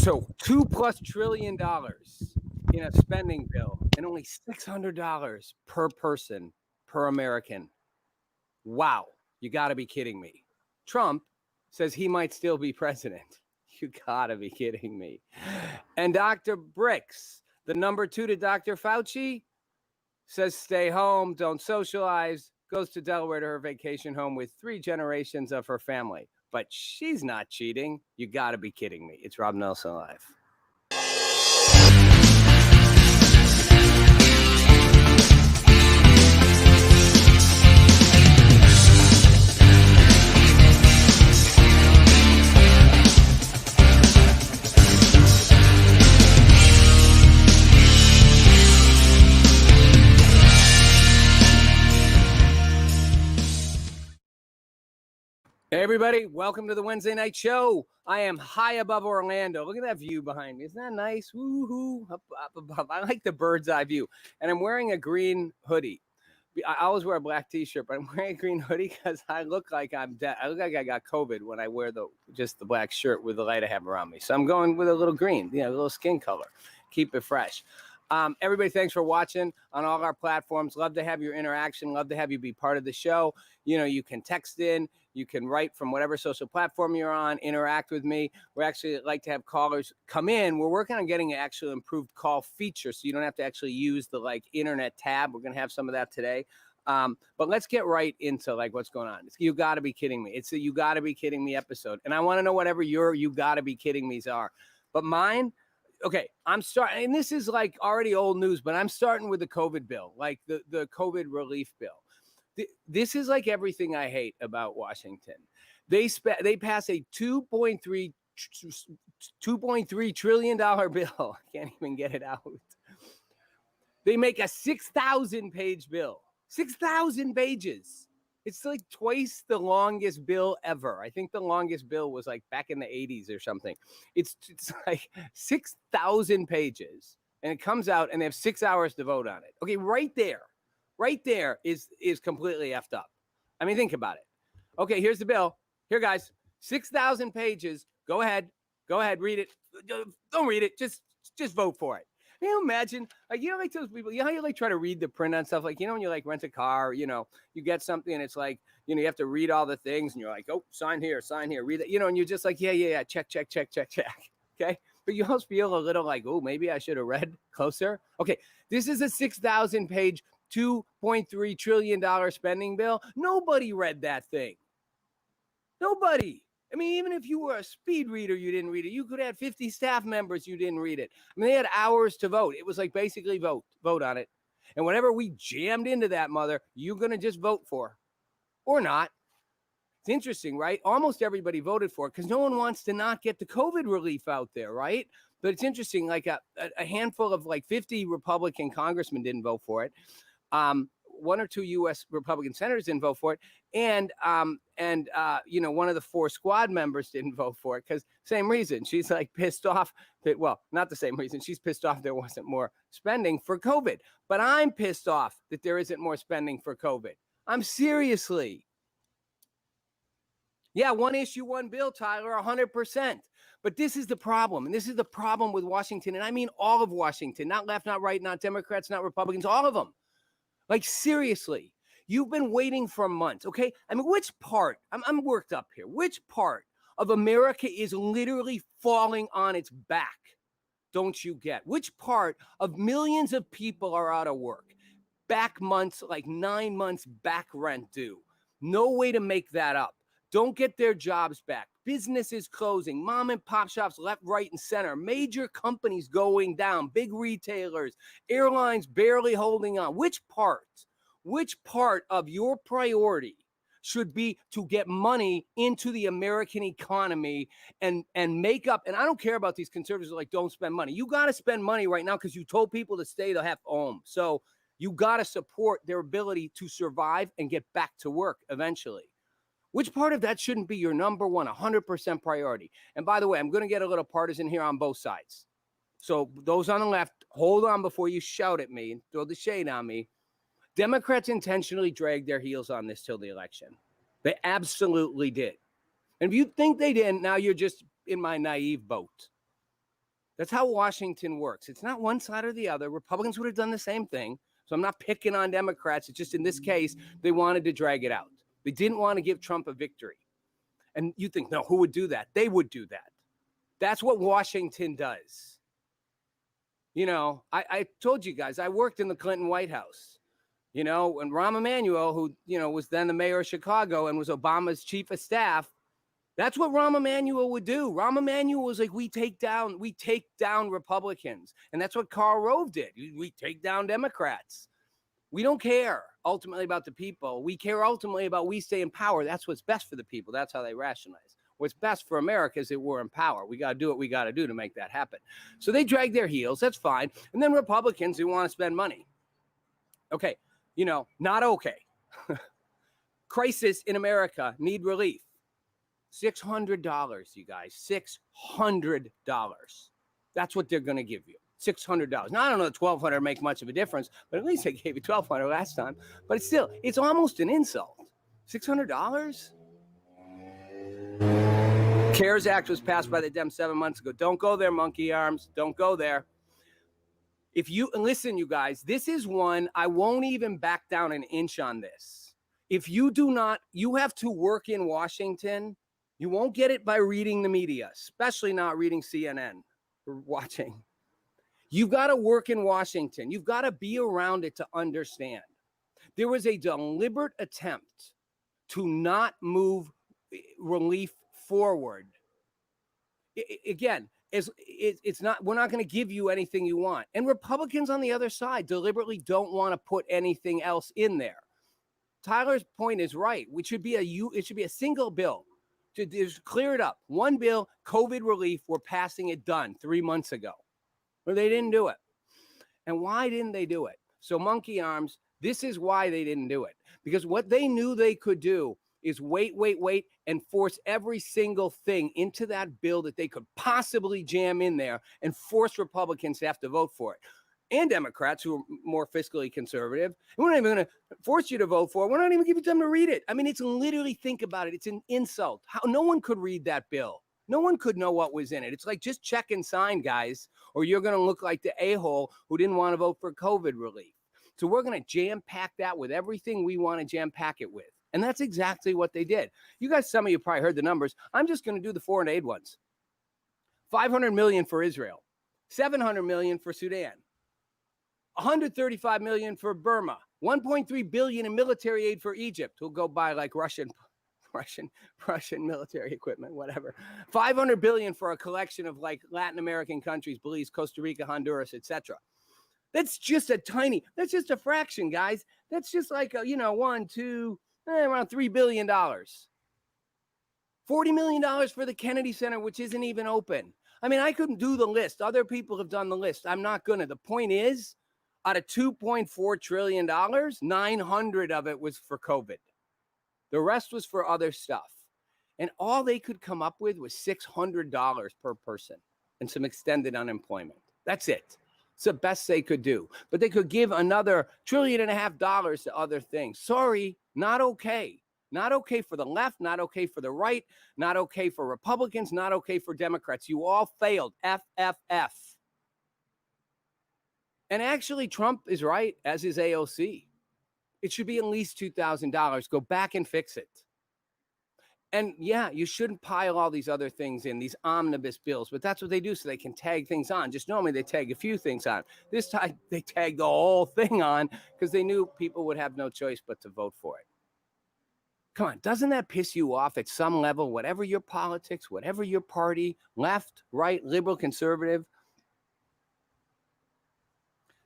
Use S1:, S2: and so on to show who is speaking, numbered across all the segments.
S1: So $2+ trillion in a spending bill and only $600 per person per American. Wow. You got to be kidding me. Trump says he might still be president. You got to be kidding me. And Dr. Bricks, the number 2 to Dr. Fauci, says stay home, don't socialize, goes to Delaware to her vacation home with 3 generations of her family. But she's not cheating. You got to be kidding me. It's Rob Nelson Live. Hey everybody, welcome to the Wednesday night show. I am high above Orlando. Look at that view behind me. Isn't that nice? Woohoo, up above. I like the bird's eye view. And I'm wearing a green hoodie. I always wear a black t-shirt, but I'm wearing a green hoodie because I look like I'm dead. I look like I got COVID when I wear just the black shirt with the light I have around me. So I'm going with a little green, a little skin color. Keep it fresh. Everybody, thanks for watching on all our platforms. Love to have your interaction. Love to have you be part of the show. You can text in. You can write from whatever social platform you're on, interact with me. We actually like to have callers come in. We're working on getting an actual improved call feature so you don't have to actually use the internet tab. We're going to have some of that today. But let's get right into what's going on. You got to be kidding me. It's a you got to be kidding me episode. And I want to know whatever your you got to be kidding me's are. But mine, okay, I'm starting, and this is already old news, but I'm starting with the COVID bill, the COVID relief bill. This is everything I hate about Washington. They pass a $2.3 trillion bill. I can't even get it out. They make a 6,000 page bill. 6,000 pages. It's twice the longest bill ever. I think the longest bill was back in the 80s or something. It's 6,000 pages, and it comes out, and they have 6 hours to vote on it. Okay, right there is completely effed up. I mean, think about it. Okay, here's the bill. Here, guys, 6,000 pages. Go ahead, read it. Don't read it. Just vote for it. Can you imagine, those people, how you try to read the print on stuff, when you rent a car, you get something and it's you have to read all the things and you're oh, sign here, read it, and you're just yeah, check. Okay. But you almost feel a little oh, maybe I should have read closer. Okay. This is a 6,000 page, $2.3 trillion spending bill. Nobody read that thing. Nobody. I mean, even if you were a speed reader, you didn't read it. You could have 50 staff members, you didn't read it. I mean, they had hours to vote. It was basically vote on it. And whatever we jammed into that mother, you're going to just vote for or not. It's interesting, right? Almost everybody voted for it because no one wants to not get the COVID relief out there, right? But it's interesting, a handful of 50 Republican congressmen didn't vote for it. 1 or 2 U.S. Republican senators didn't vote for it. And one of the 4 squad members didn't vote for it because same reason. She's pissed off that, well, not the same reason. She's pissed off there wasn't more spending for COVID. But I'm pissed off that there isn't more spending for COVID. I'm seriously. Yeah, one issue, one bill, Tyler, 100%. But this is the problem. And this is the problem with Washington. And I mean all of Washington, not left, not right, not Democrats, not Republicans, all of them. Seriously, you've been waiting for months, okay? I mean, which part, I'm worked up here, which part of America is literally falling on its back? Don't you get? Which part of millions of people are out of work? Back months, 9 months back rent due. No way to make that up. Don't get their jobs back. Businesses closing, mom and pop shops left, right, and center. Major companies going down, big retailers, airlines barely holding on. Which part of your priority should be to get money into the American economy and make up? And I don't care about these conservatives who don't spend money. You got to spend money right now because you told people to stay the heck home. So you got to support their ability to survive and get back to work eventually. Which part of that shouldn't be your number one, 100% priority? And by the way, I'm going to get a little partisan here on both sides. So those on the left, hold on before you shout at me and throw the shade on me. Democrats intentionally dragged their heels on this till the election. They absolutely did. And if you think they didn't, now you're just in my naive boat. That's how Washington works. It's not one side or the other. Republicans would have done the same thing. So I'm not picking on Democrats. It's just in this case, they wanted to drag it out. They didn't want to give Trump a victory. And you think, no, who would do that? They would do that. That's what Washington does. You know, I told you guys, I worked in the Clinton White House. You know, and Rahm Emanuel, who, you know, was then the mayor of Chicago and was Obama's chief of staff, that's what Rahm Emanuel would do. Rahm Emanuel was like, we take down Republicans. And that's what Karl Rove did. We take down Democrats. We don't care ultimately about the people. We care ultimately about we stay in power. That's what's best for the people. That's how they rationalize. What's best for America is that we're in power. We got to do what we got to do to make that happen. So they drag their heels. That's fine. And then Republicans who want to spend money. Okay. You know, not okay. Crisis in America, need relief. $600, you guys, $600. That's what they're going to give you, $600. Now, I don't know if $1,200 make much of a difference, but at least they gave you $1,200 last time. But it's almost an insult. $600? CARES Act was passed by the Dems 7 months ago. Don't go there, monkey arms. Don't go there. If you listen, you guys, this is one, I won't even back down an inch on this. If you do not, you have to work in Washington. You won't get it by reading the media, especially not reading CNN or watching. You've got to work in Washington. You've got to be around it to understand. There was a deliberate attempt to not move relief forward. Again, it's not, we're not going to give you anything you want. And Republicans on the other side deliberately don't want to put anything else in there. Tyler's point is right. It should be a single bill to just clear it up. One bill, COVID relief, we're passing it done 3 months ago. But they didn't do it. And why didn't they do it? So monkey arms, this is why they didn't do it. Because what they knew they could do is wait, and force every single thing into that bill that they could possibly jam in there and force Republicans to have to vote for it. And Democrats who are more fiscally conservative. We're not even going to force you to vote for it. We're not even giving them to read it. I mean, it's literally, think about it. It's an insult. How no one could read that bill. No one could know what was in it. It's like, just check and sign, guys, or you're going to look like the a-hole who didn't want to vote for COVID relief. So we're going to jam-pack that with everything we want to jam-pack it with. And that's exactly what they did. You guys, some of you probably heard the numbers. I'm just going to do the foreign aid ones. $500 million for Israel, $700 million for Sudan, $135 million for Burma, $1.3 billion in military aid for Egypt, who'll go buy like Russian military equipment, whatever. $500 billion for a collection of like Latin American countries, Belize, Costa Rica, Honduras, etc. That's just a fraction, guys. That's just like around $3 billion. $40 million for the Kennedy Center, which isn't even open. I mean, I couldn't do the list. Other people have done the list. I'm not going to. The point is, out of $2.4 trillion, 900 of it was for COVID. The rest was for other stuff. And all they could come up with was $600 per person and some extended unemployment. That's it. It's the best they could do. But they could give another $1.5 trillion to other things. Sorry, not okay. Not okay for the left, not okay for the right, not okay for Republicans, not okay for Democrats. You all failed. FFF. And actually, Trump is right, as is AOC. It should be at least $2,000. Go back and fix it. And yeah, you shouldn't pile all these other things in, these omnibus bills, but that's what they do so they can tag things on. Just normally they tag a few things on. This time they tagged the whole thing on because they knew people would have no choice but to vote for it. Come on, doesn't that piss you off at some level, whatever your politics, whatever your party, left, right, liberal, conservative?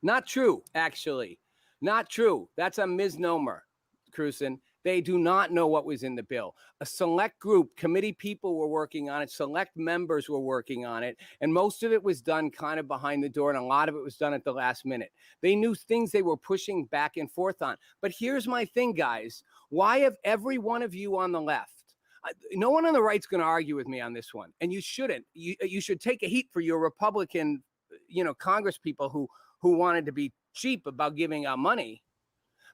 S1: Not true, actually. Not true. That's a misnomer, Cruzen. They do not know what was in the bill. A select group, committee people were working on it. Select members were working on it. And most of it was done kind of behind the door. And a lot of it was done at the last minute. They knew things they were pushing back and forth on. But here's my thing, guys. Why have every one of you on the left, no one on the right's going to argue with me on this one. And you shouldn't. You should take a heat for your Republican, Congress people who wanted to be cheap about giving out money.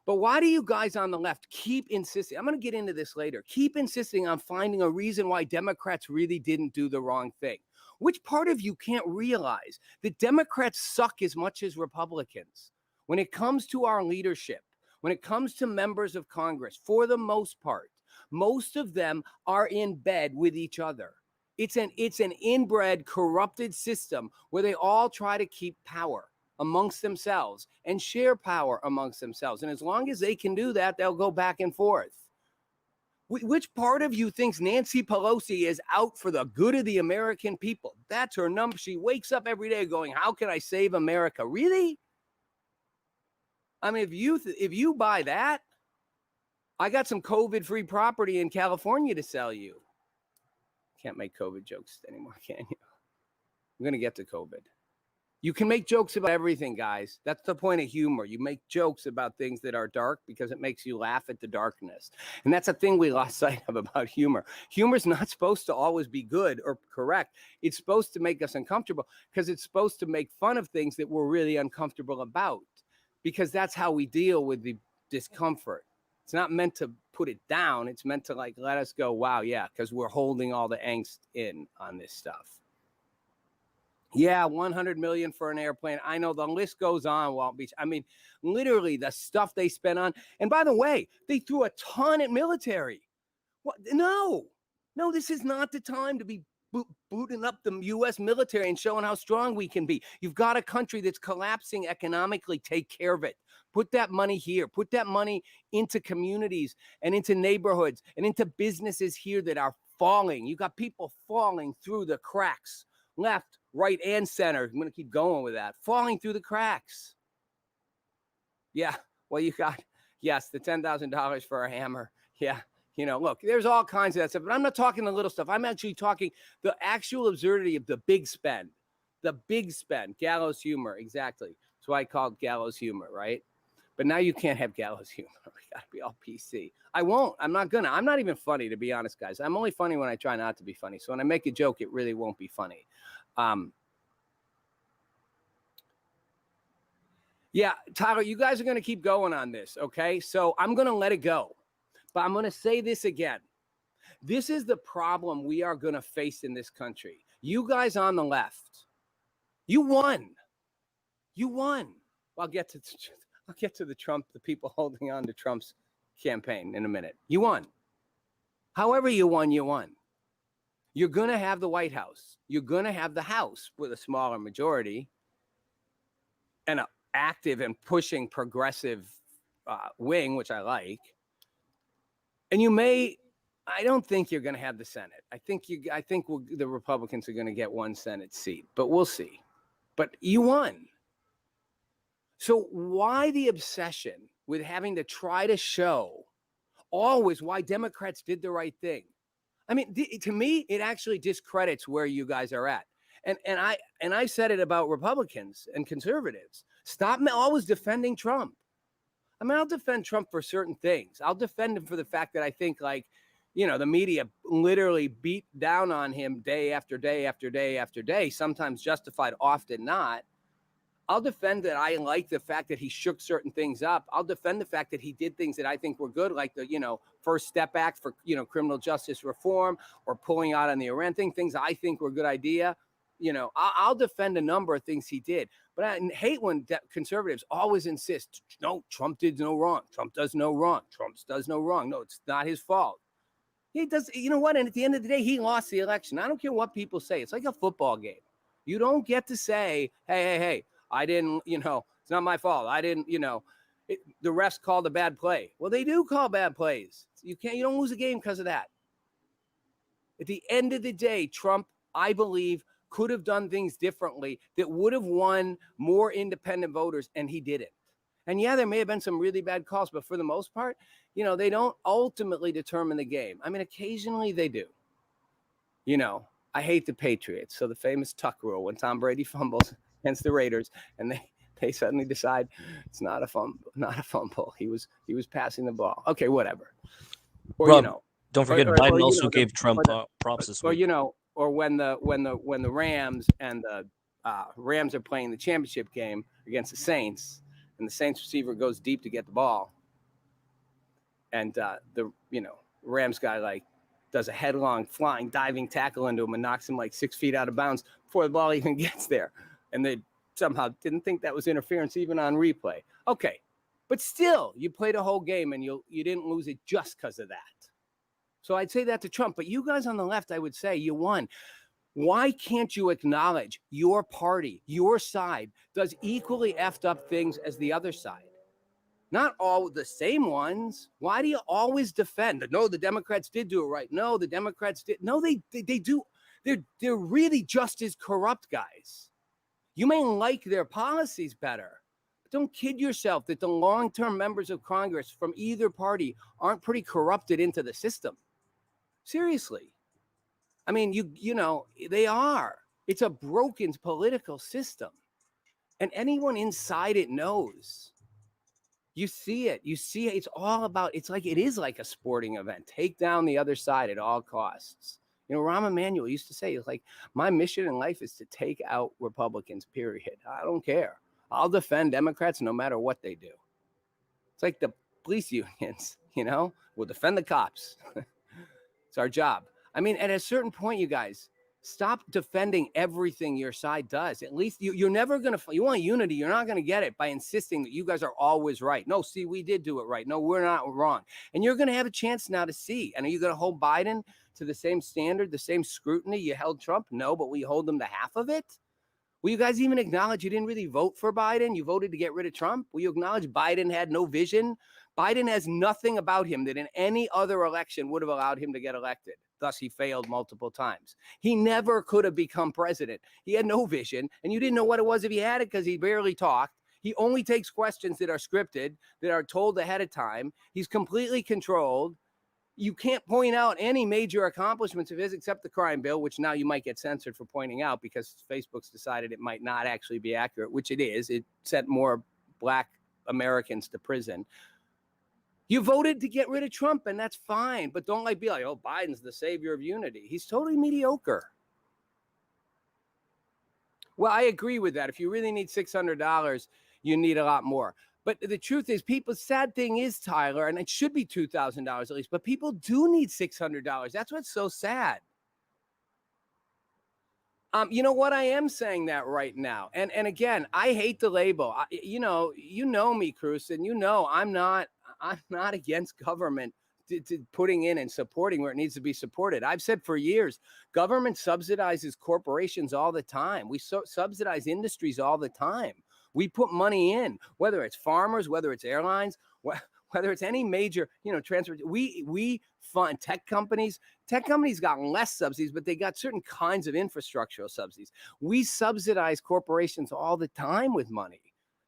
S1: But why do you guys on the left keep insisting? I'm going to get into this later. Keep insisting on finding a reason why Democrats really didn't do the wrong thing. Which part of you can't realize that Democrats suck as much as Republicans when it comes to our leadership, when it comes to members of Congress? For the most part, most of them are in bed with each other. It's an inbred, corrupted system where they all try to keep power amongst themselves and share power amongst themselves. And as long as they can do that, they'll go back and forth. Which part of you thinks Nancy Pelosi is out for the good of the American people? That's her number. She wakes up every day going, how can I save America? Really? I mean, if you buy that, I got some COVID-free property in California to sell you. Can't make COVID jokes anymore, can you? I'm going to get to COVID. You can make jokes about everything, guys. That's the point of humor. You make jokes about things that are dark because it makes you laugh at the darkness. And that's a thing we lost sight of about humor. Humor's not supposed to always be good or correct. It's supposed to make us uncomfortable because it's supposed to make fun of things that we're really uncomfortable about, because that's how we deal with the discomfort. It's not meant to put it down. It's meant to like let us go, wow, yeah, because we're holding all the angst in on this stuff. Yeah, 100 million for an airplane. I know the list goes on, Walt Beach. I mean, literally the stuff they spent on. And by the way, they threw a ton at military. What? No, this is not the time to be booting up the U.S. military and showing how strong we can be. You've got a country that's collapsing economically. Take care of it. Put that money here. Put that money into communities and into neighborhoods and into businesses here that are falling. You got people falling through the cracks, left, right, and center. I'm going to keep going with that. Falling through the cracks. Yeah. Well, you got, yes, the $10,000 for a hammer. Yeah. You know, look, there's all kinds of that stuff, but I'm not talking the little stuff. I'm actually talking the actual absurdity of the big spend. The big spend. Gallows humor. Exactly. That's why I call it gallows humor, right? But now you can't have gallows humor. We got to be all PC. I won't. I'm not going to. I'm not even funny, to be honest, guys. I'm only funny when I try not to be funny. So when I make a joke, it really won't be funny. Yeah, Tyler, you guys are going to keep going on this, okay? So I'm going to let it go. But I'm going to say this again. This is the problem we are going to face in this country. You guys on the left, you won. You won. I'll get to the Trump, the people holding on to Trump's campaign in a minute. You won. However you won, you won. You're going to have the White House. You're going to have the House with a smaller majority and an active and pushing progressive wing, which I like. And you may, I don't think you're going to have the Senate. I think the Republicans are going to get one Senate seat, but we'll see. But you won. So why the obsession with having to try to show always why Democrats did the right thing? I mean, to me, it actually discredits where you guys are at. And I said it about Republicans and conservatives. Stop always defending Trump. I mean, I'll defend Trump for certain things. I'll defend him for the fact that I think, like, you know, the media literally beat down on him day after day after day after day, sometimes justified, often not. I'll defend that I like the fact that he shook certain things up. I'll defend the fact that he did things that I think were good, like the, First Step Act for, criminal justice reform, or pulling out on the Iran thing, things I think were a good idea. I'll defend a number of things he did, but I hate when conservatives always insist, no, Trump did no wrong. Trump does no wrong. Trump does no wrong. No, it's not his fault. He does. You know what? And at the end of the day, he lost the election. I don't care what people say. It's like a football game. You don't get to say, hey, I didn't, it's not my fault. I didn't, the refs called a bad play. Well, they do call bad plays. You don't lose a game because of that. At the end of the day, Trump, I believe, could have done things differently that would have won more independent voters, and he didn't. And yeah, there may have been some really bad calls, but for the most part, they don't ultimately determine the game. I mean, occasionally they do. I hate the Patriots. So the famous Tuck rule, when Tom Brady fumbles against the Raiders and they suddenly decide it's not a fumble. He was passing the ball. Okay, whatever. Or,
S2: Rob, don't forget Biden also gave Trump props this week.
S1: Or when the Rams and the Rams are playing the championship game against the Saints, and the Saints receiver goes deep to get the ball, and the Rams guy like does a headlong flying diving tackle into him and knocks him like 6 feet out of bounds before the ball even gets there, and they somehow didn't think that was interference even on replay. Okay, but still, you played a whole game and you didn't lose it just because of that. So I'd say that to Trump, but you guys on the left, I would say you won. Why can't you acknowledge your party, your side, does equally effed up things as the other side? Not all the same ones. Why do you always defend? No, the Democrats did do it right. No, the Democrats did. No, they do. They're really just as corrupt, guys. You may like their policies better, but don't kid yourself that the long-term members of Congress from either party aren't pretty corrupted into the system. Seriously. I mean, you know, they are. It's a broken political system. And anyone inside it knows. You see it. You see it. It's all about, it is like a sporting event. Take down the other side at all costs. You know, Rahm Emanuel used to say, it's like, my mission in life is to take out Republicans, period. I don't care. I'll defend Democrats no matter what they do. It's like the police unions, you know, we'll defend the cops. It's our job. I mean, at a certain point, you guys, stop defending everything your side does. At least you're never going to, you want unity, you're not going to get it by insisting that you guys are always right. No, see, we did do it right. No, we're not wrong. And you're going to have a chance now to see. And are you going to hold Biden to the same standard, the same scrutiny you held Trump? No, but we hold them to half of it? Will you guys even acknowledge you didn't really vote for Biden? You voted to get rid of Trump? Will you acknowledge Biden had no vision? Biden has nothing about him that in any other election would have allowed him to get elected. Thus, he failed multiple times. He never could have become president. He had no vision, and you didn't know what it was if he had it because he barely talked. He only takes questions that are scripted, that are told ahead of time. He's completely controlled. You can't point out any major accomplishments of his except the crime bill, which now you might get censored for pointing out because Facebook's decided it might not actually be accurate, which it is. It sent more Black Americans to prison. You voted to get rid of Trump, and that's fine. But don't be like, oh, Biden's the savior of unity. He's totally mediocre. Well, I agree with that. If you really need $600, you need a lot more. But the truth is, sad thing is, Tyler, and it should be $2,000 at least, but people do need $600. That's what's so sad. You know what? I am saying that right now. And again, I hate the label. You know me, Cruz, and you know I'm not against government to putting in and supporting where it needs to be supported. I've said for years, government subsidizes corporations all the time. We subsidize industries all the time. We put money in, whether it's farmers, whether it's airlines, whether it's any major, transport. We fund tech companies. Tech companies got less subsidies, but they got certain kinds of infrastructural subsidies. We subsidize corporations all the time with money.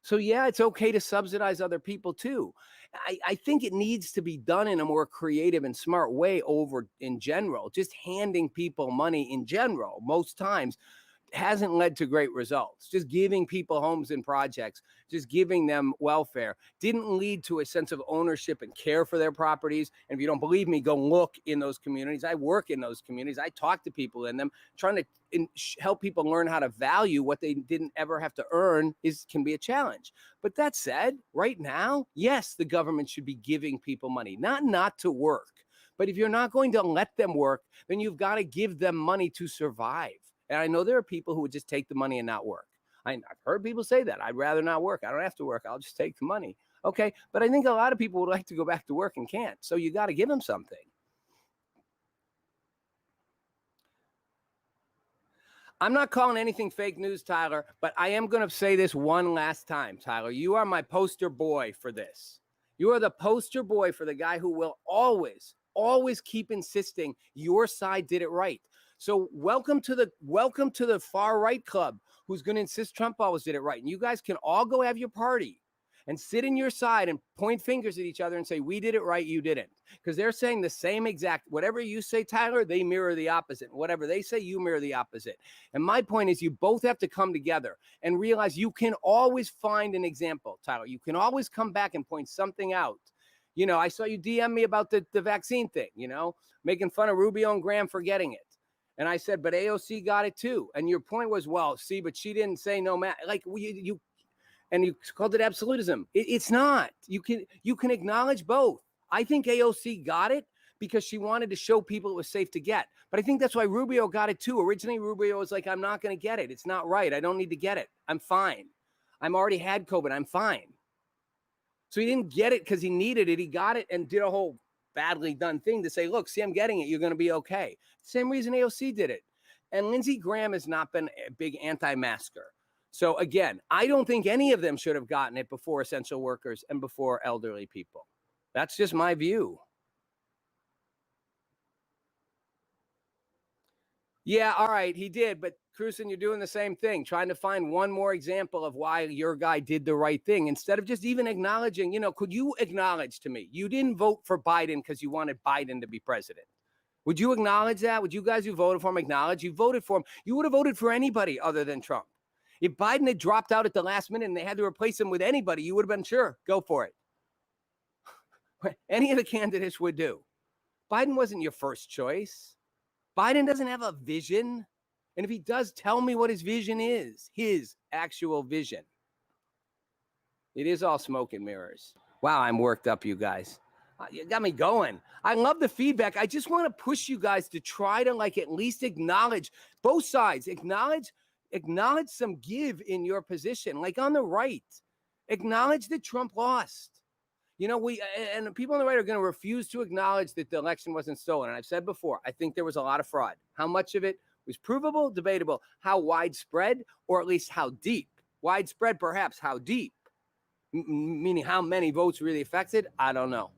S1: So yeah, it's okay to subsidize other people too. I think it needs to be done in a more creative and smart way in general. Just handing people money in general, most times, hasn't led to great results. Just giving people homes and projects, just giving them welfare, didn't lead to a sense of ownership and care for their properties. And if you don't believe me, go look in those communities. I work in those communities. I talk to people in them, trying to help people learn how to value what they didn't ever have to earn can be a challenge. But that said, right now, yes, the government should be giving people money, not to work. But if you're not going to let them work, then you've got to give them money to survive. And I know there are people who would just take the money and not work. I've heard people say that. I'd rather not work. I don't have to work. I'll just take the money. Okay. But I think a lot of people would like to go back to work and can't. So you got to give them something. I'm not calling anything fake news, Tyler, but I am going to say this one last time, Tyler. You are my poster boy for this. You are the poster boy for the guy who will always keep insisting your side did it right. So welcome to the far right club who's going to insist Trump always did it right. And you guys can all go have your party and sit in your side and point fingers at each other and say, we did it right, you didn't. Because they're saying the same exact, whatever you say, Tyler, they mirror the opposite. Whatever they say, you mirror the opposite. And my point is you both have to come together and realize you can always find an example, Tyler. You can always come back and point something out. I saw you DM me about the vaccine thing, making fun of Rubio and Graham for getting it. And I said, but AOC got it too. And your point was, well, see, but she didn't say no matter. You called it absolutism. It's not. You can acknowledge both. I think AOC got it because she wanted to show people it was safe to get. But I think that's why Rubio got it too. Originally, Rubio was like, I'm not going to get it. It's not right. I don't need to get it. I'm fine. I'm already had COVID. I'm fine. So he didn't get it because he needed it. He got it and did a whole badly done thing to say, look, see, I'm getting it. You're going to be okay. Same reason AOC did it. And Lindsey Graham has not been a big anti-masker. So again, I don't think any of them should have gotten it before essential workers and before elderly people. That's just my view. Yeah, all right, he did. But Cruzen, you're doing the same thing, trying to find one more example of why your guy did the right thing instead of just even acknowledging, could you acknowledge to me you didn't vote for Biden because you wanted Biden to be president? Would you acknowledge that? Would you guys who voted for him acknowledge you voted for him? You would have voted for anybody other than Trump. If Biden had dropped out at the last minute and they had to replace him with anybody, you would have been sure, go for it. Any of the candidates would do. Biden wasn't your first choice. Biden doesn't have a vision. And if he does, tell me what his vision is, his actual vision. It is all smoke and mirrors. Wow, I'm worked up, you guys. You got me going. I love the feedback. I just want to push you guys to try to at least acknowledge both sides. Acknowledge some give in your position. Like on the right, acknowledge that Trump lost. And people on the right are going to refuse to acknowledge that the election wasn't stolen. And I've said before, I think there was a lot of fraud. How much of it was provable, debatable? How widespread, or at least how deep? Widespread, perhaps. How deep? Meaning how many votes really affected? I don't know.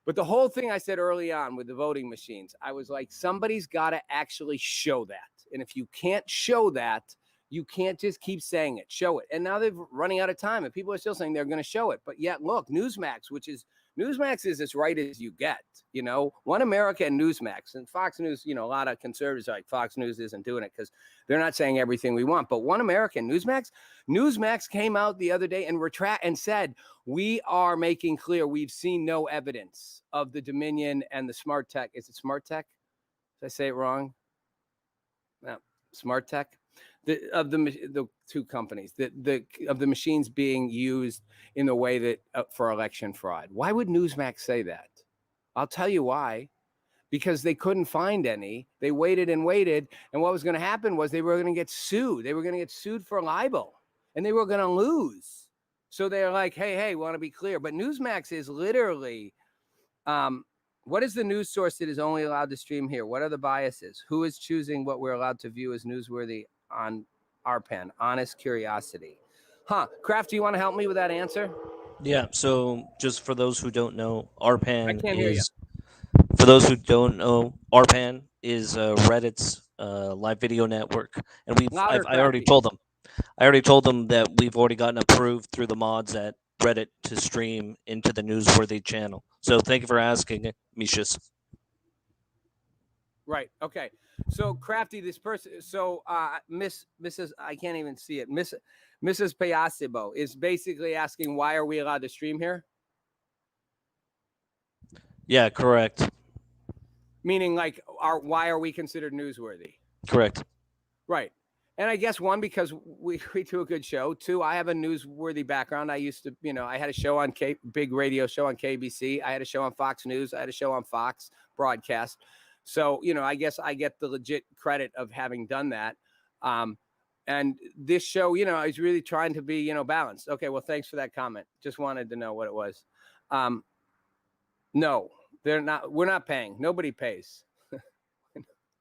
S1: But the whole thing I said early on with the voting machines, I was like, somebody's got to actually show that. And if you can't show that, you can't just keep saying it. Show it. And now they're running out of time, and people are still saying they're going to show it. But yet, look, Newsmax is as right as you get. One America and Newsmax and Fox News. A lot of conservatives are like, Fox News isn't doing it because they're not saying everything we want. But One America and Newsmax came out the other day and said, we are making clear we've seen no evidence of the Dominion and the Smart Tech. Is it Smart Tech? Did I say it wrong? No, Smart Tech. Of the two companies, of the machines being used in the way that for election fraud. Why would Newsmax say that? I'll tell you why. Because they couldn't find any. They waited and waited, and what was going to happen was they were going to get sued. They were going to get sued for libel, and they were going to lose. So they're like, hey, want to be clear. But Newsmax is literally, what is the news source that is only allowed to stream here? What are the biases? Who is choosing what we're allowed to view as newsworthy on our pen? Honest curiosity. Kraft, do you want to help me with that answer?
S2: Yeah. So just for those who don't know, RPAN
S1: I can't hear you.
S2: For those who don't know, RPAN is Reddit's live video network, and I already told them that we've already gotten approved through the mods at Reddit to stream into the newsworthy channel. So thank you for asking, Mishas.
S1: Right. Okay. So Crafty, this person. So Mrs. I can't even see it. Mrs. Payasibo is basically asking, why are we allowed to stream here?
S2: Yeah, correct.
S1: Meaning, why are we considered newsworthy?
S2: Correct.
S1: Right. And I guess one, because we do a good show. Two, I have a newsworthy background. I used to, I had a show on big radio show on KBC. I had a show on Fox News. I had a show on Fox broadcast. So, I guess I get the legit credit of having done that. And this show, I was really trying to be, balanced. Okay, well, thanks for that comment. Just wanted to know what it was. No, they're not. We're not paying. Nobody pays.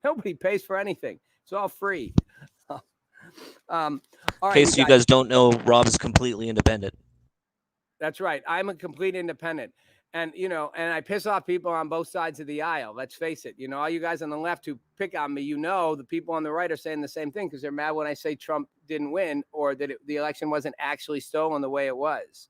S1: Nobody pays for anything. It's all free. All right,
S2: in case you guys don't know, Rob is completely independent.
S1: That's right. I'm a complete independent. And, and I piss off people on both sides of the aisle. Let's face it. All you guys on the left who pick on me, the people on the right are saying the same thing because they're mad when I say Trump didn't win or that the election wasn't actually stolen the way it was.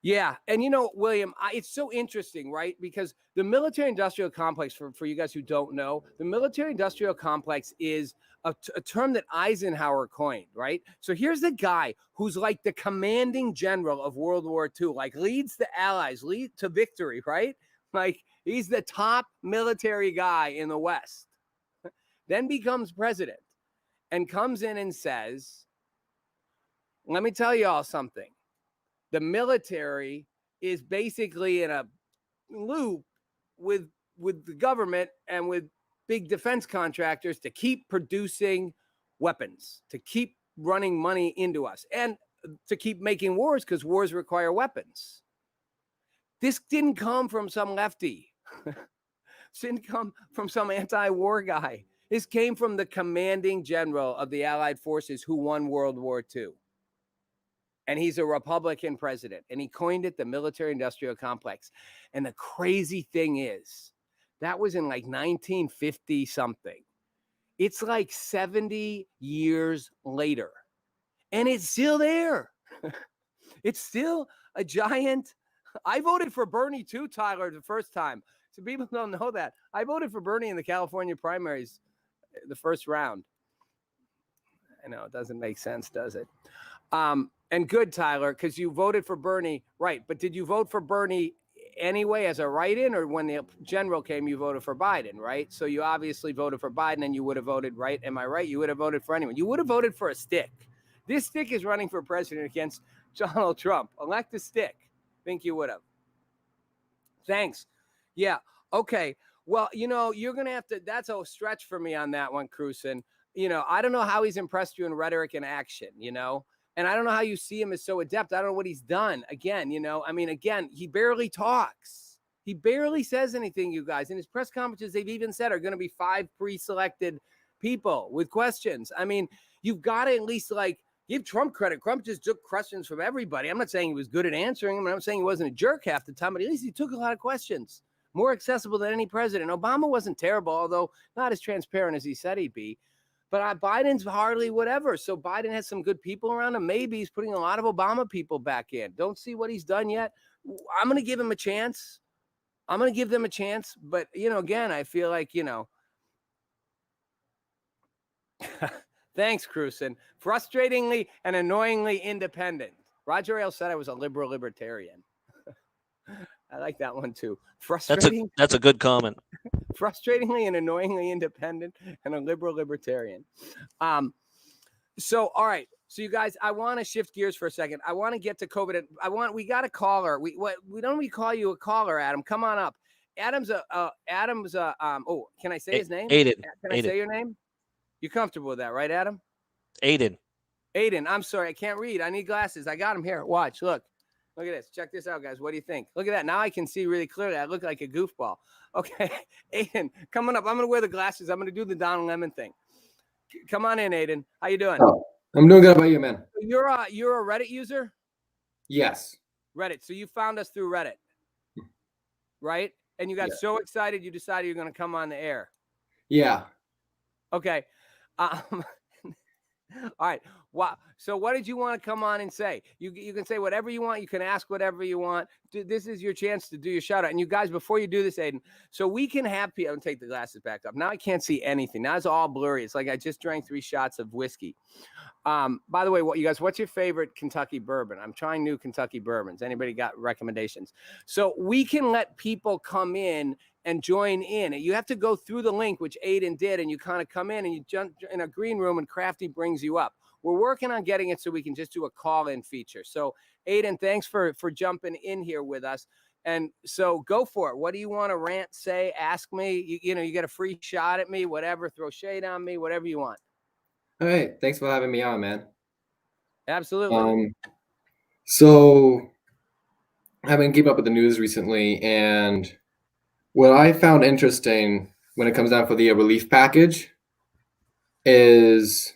S1: Yeah. And, William, it's so interesting, right? Because the military-industrial complex, for you guys who don't know, the military-industrial complex is a term that Eisenhower coined, right? So here's the guy who's like the commanding general of World War II, leads the Allies, lead to victory, right? He's the top military guy in the West, then becomes president and comes in and says, let me tell you all something. The military is basically in a loop with the government and with big defense contractors to keep producing weapons, to keep running money into us, and to keep making wars because wars require weapons. This didn't come from some lefty. This didn't come from some anti-war guy. This came from the commanding general of the Allied forces who won World War II. And he's a Republican president. And he coined it the military-industrial complex. And the crazy thing is, that was in like 1950 something. It's like 70 years later. And it's still there. It's still a giant. I voted for Bernie too, Tyler, the first time. So people don't know that. I voted for Bernie in the California primaries, the first round. I know it doesn't make sense, does it? And good, Tyler, because you voted for Bernie, right? But did you vote for Bernie anyway as a write-in, or when the general came, you voted for Biden, right? So you obviously voted for Biden, and you would have voted, right? Am I right? You would have voted for anyone. You would have voted for a stick. This stick is running for president against Donald Trump. Elect a stick. Think you would have. Thanks. Yeah. Okay. Well, you're going to have to, that's a stretch for me on that one, Cruzen. I don't know how he's impressed you in rhetoric and action, and I don't know how you see him as so adept. I don't know what he's done. Again, he barely talks. He barely says anything, you guys. In his press conferences, they've even said are going to be 5 pre-selected people with questions. I mean, you've got to at least give Trump credit. Trump just took questions from everybody. I'm not saying he was good at answering them. I'm saying he wasn't a jerk half the time, but at least he took a lot of questions. More accessible than any president. Obama wasn't terrible, although not as transparent as he said he'd be. But Biden's hardly whatever. So Biden has some good people around him. Maybe he's putting a lot of Obama people back in. Don't see what he's done yet. I'm going to give him a chance. I'm going to give them a chance. But, again, I feel like, Thanks, Cruzen. Frustratingly and annoyingly independent. Roger Ailes said I was a liberal libertarian. I like that one too.
S2: That's a good comment.
S1: Frustratingly and annoyingly independent and a liberal libertarian. So all right. So you guys, I want to shift gears for a second. I want to get to COVID. We got a caller. We don't call you a caller, Adam. Come on up. Adam's can I say his name?
S2: Aiden.
S1: Can I say your name? You comfortable with that, right, Adam?
S2: Aiden.
S1: I'm sorry. I can't read. I need glasses. I got them here. Watch. Look at this. Check this out, guys. What do you think? Look at that. Now I can see really clearly. I look like a goofball. Okay. Aiden, coming up. I'm going to wear the glasses. I'm going to do the Don Lemon thing. Come on in, Aiden. How you doing?
S3: Oh, I'm doing good. How about you, man?
S1: You're a Reddit user?
S3: Yes.
S1: Reddit. So you found us through Reddit, right? And you got so excited you decided you're going to come on the air.
S3: Yeah.
S1: Okay. All right. Wow. So what did you want to come on and say? You can say whatever you want. You can ask whatever you want. This is your chance to do your shout out. And you guys, before you do this, Aiden, so we can have people. I'm take the glasses back up. Now I can't see anything. Now it's all blurry. It's like I just drank 3 shots of whiskey. By the way, what's your favorite Kentucky bourbon? I'm trying new Kentucky bourbons. Anybody got recommendations? So we can let people come in and join in. You have to go through the link, which Aiden did, and you kind of come in and you jump in a green room and Crafty brings you up. We're working on getting it so we can just do a call-in feature. So Aiden, thanks for jumping in here with us. And so go for it. What do you want to rant, say, ask me? You get a free shot at me, whatever, throw shade on me, whatever you want.
S3: All right. Thanks for having me on, man.
S1: Absolutely.
S3: So I've been keeping up with the news recently, and what I found interesting when it comes down for the relief package is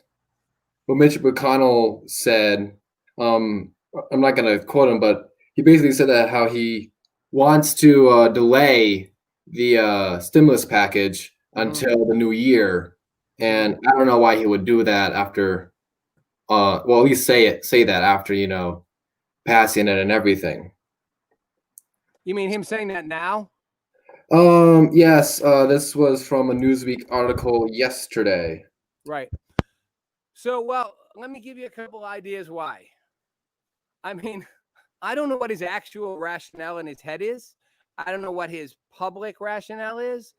S3: what Mitch McConnell said. I'm not going to quote him, but he basically said that how he wants to delay the stimulus package until the new year. And I don't know why he would do that after, at least say that after, passing it and everything.
S1: You mean him saying that now?
S3: Yes. This was from a Newsweek article yesterday.
S1: Right. So, well, let me give you a couple ideas why. I mean, I don't know what his actual rationale in his head is. I don't know what his public rationale is.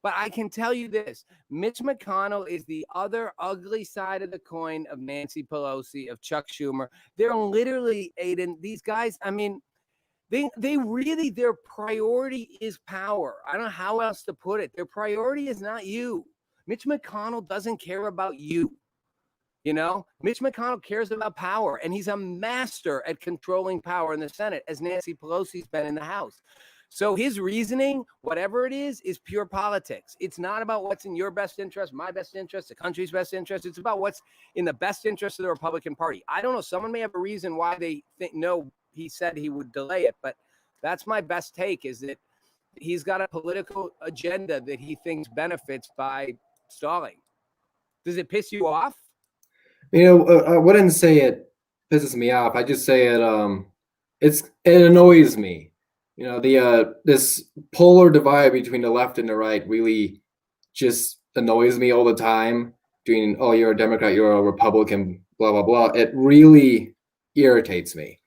S1: But I can tell you this, Mitch McConnell is the other ugly side of the coin of Nancy Pelosi, of Chuck Schumer. They're literally, Aiden, these guys, I mean, They really, their priority is power. I don't know how else to put it. Their priority is not you. Mitch McConnell doesn't care about you. You know, Mitch McConnell cares about power, and he's a master at controlling power in the Senate, as Nancy Pelosi's been in the House. So his reasoning, whatever it is pure politics. It's not about what's in your best interest, my best interest, the country's best interest. It's about what's in the best interest of the Republican Party. I don't know. Someone may have a reason why they think, no, he said he would delay it, but that's my best take, is that he's got a political agenda that he thinks benefits by stalling. Does it piss you off?
S3: You know, I wouldn't say it pisses me off. I just say it annoys me. You know, the this polar divide between the left and the right really just annoys me all the time. Doing, oh, you're a Democrat, you're a Republican, blah blah blah. It really irritates me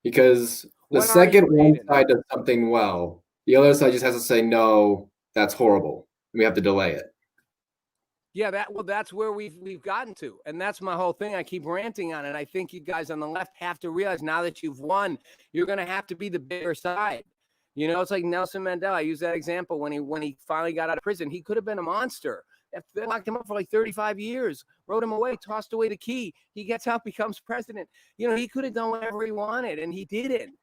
S3: because the second one side does something well, the other side just has to say, no, that's horrible, and we have to delay it.
S1: Yeah, that's where we've gotten to. And that's my whole thing. I keep ranting on it. I think you guys on the left have to realize, now that you've won, you're going to have to be the bigger side. You know, it's like Nelson Mandela. I use that example when he finally got out of prison. He could have been a monster. They locked him up for like 35 years, wrote him away, tossed away the key. He gets out, becomes president. You know, he could have done whatever he wanted, and he didn't.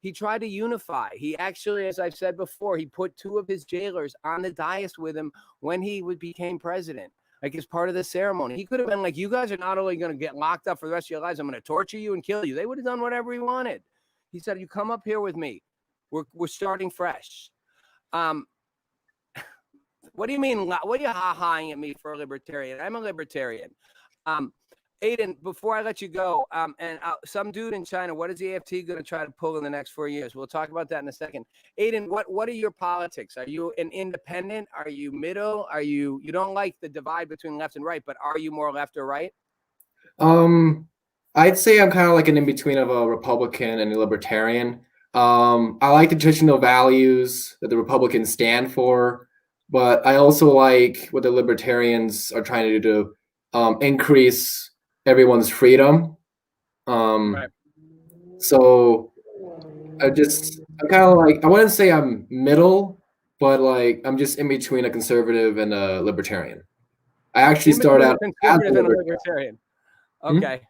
S1: He tried to unify. He actually, as I've said before, he put 2 of his jailers on the dais with him when he became president, like as part of the ceremony. He could have been like, you guys are not only going to get locked up for the rest of your lives, I'm going to torture you and kill you. They would have done whatever he wanted. He said, you come up here with me. We're starting fresh. What do you mean? What are you ha-haing at me for a libertarian? I'm a libertarian. Aiden, before I let you go, and some dude in China, what is the AFT going to try to pull in the next 4 years? We'll talk about that in a second. Aiden, what are your politics? Are you an independent? Are you middle? Are you don't like the divide between left and right, but are you more left or right?
S3: I'd say I'm kind of like an in-between of a Republican and a libertarian. I like the traditional values that the Republicans stand for, but I also like what the libertarians are trying to do to increase everyone's freedom.
S1: Right.
S3: So I'm kind of like, I wouldn't say I'm middle, but like I'm just in between a conservative and a libertarian. I actually started out as a libertarian.
S1: Okay.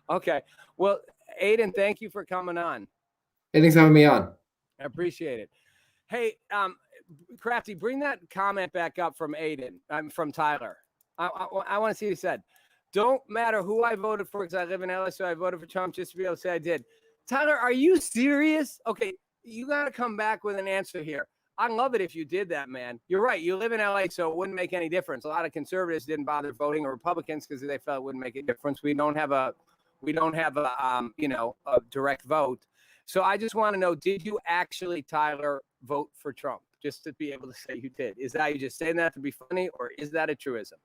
S1: Okay. Well, Aiden, thank you for coming on.
S3: Hey, thanks for having me on.
S1: I appreciate it. Hey, Crafty, bring that comment back up from Aiden. From Tyler. I want to see what he said. Don't matter who I voted for, because I live in LA, so I voted for Trump just to be able to say I did. Tyler, are you serious? Okay, you got to come back with an answer here. I'd love it if you did that, man. You're right. You live in LA, so it wouldn't make any difference. A lot of conservatives didn't bother voting, or Republicans, because they felt it wouldn't make a difference. We don't have a direct vote. So I just want to know, did you actually, Tyler, vote for Trump? Just to be able to say you did. Is that you just saying that to be funny, or is that a truism?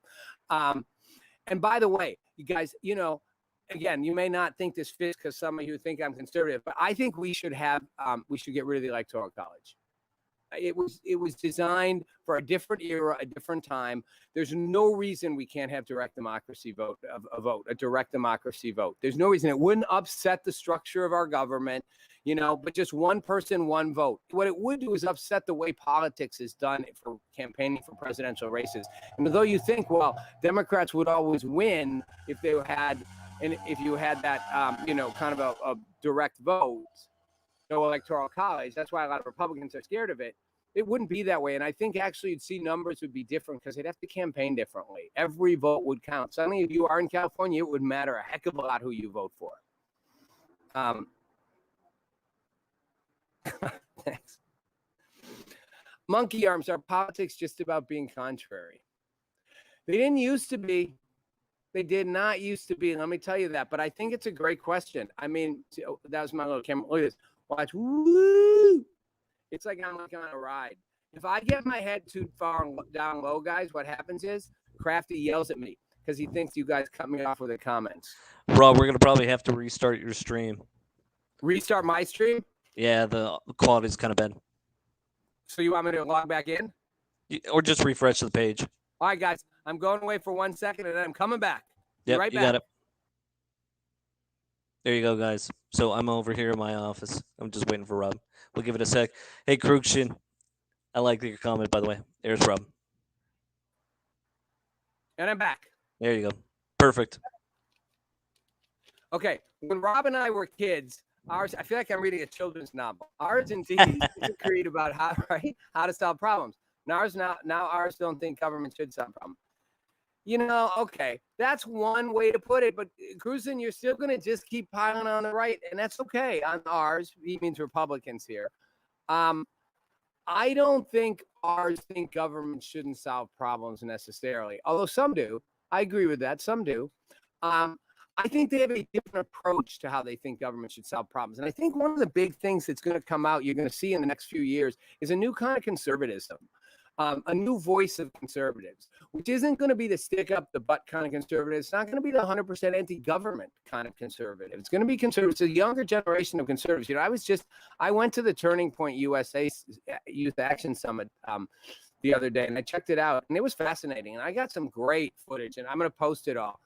S1: And by the way, you guys, again, you may not think this fits because some of you think I'm conservative, but I think we should get rid of the Electoral College. It was designed for a different era, a different time. There's no reason we can't have direct democracy a direct democracy vote. There's no reason. It wouldn't upset the structure of our government, but just one person, one vote. What it would do is upset the way politics is done for campaigning for presidential races. And although you think, well, Democrats would always win if you had that, kind of a direct vote, no Electoral College. That's why a lot of Republicans are scared of it. It wouldn't be that way. And I think actually you'd see numbers would be different because they'd have to campaign differently. Every vote would count. Suddenly, if you are in California, it would matter a heck of a lot who you vote for. Thanks. Monkey arms, are politics just about being contrary? They didn't used to be. They did not used to be. Let me tell you that. But I think it's a great question. I mean, that was my little camera. Look at this. Watch. Woo! It's like I'm like on a ride. If I get my head too far down low, guys, what happens is Crafty yells at me because he thinks you guys cut me off with the comments.
S2: Rob, we're going to probably have to restart your stream.
S1: Restart my stream?
S2: Yeah, the quality's kind of bad.
S1: So you want me to log back in?
S2: Or just refresh the page.
S1: All right, guys. I'm going away for 1 second, and then I'm coming back.
S2: Yep,
S1: right
S2: you
S1: back.
S2: got it. There you go, guys. So I'm over here in my office. I'm just waiting for Rob. We'll give it a sec. Hey, Krugshin. I like your comment, by the way. There's Rob.
S1: And I'm back.
S2: There you go. Perfect.
S1: Okay. When Rob and I were kids, I feel like I'm reading a children's novel. Ours indeed agreed about how to solve problems. Now ours don't think government should solve problems. Okay, that's one way to put it. But Cruzan, you're still going to just keep piling on the right, and that's okay. On ours, he means Republicans here. I don't think ours think government shouldn't solve problems necessarily, although some do. I agree with that. Some do. I think they have a different approach to how they think government should solve problems. And I think one of the big things that's going to come out, you're going to see in the next few years, is a new kind of conservatism. A new voice of conservatives, which isn't going to be the stick up the butt kind of conservative. It's not going to be the 100% anti-government kind of conservative. It's going to be conservative. It's a younger generation of conservatives. I went to the Turning Point USA Youth Action Summit the other day, and I checked it out, and it was fascinating. And I got some great footage, and I'm going to post it all.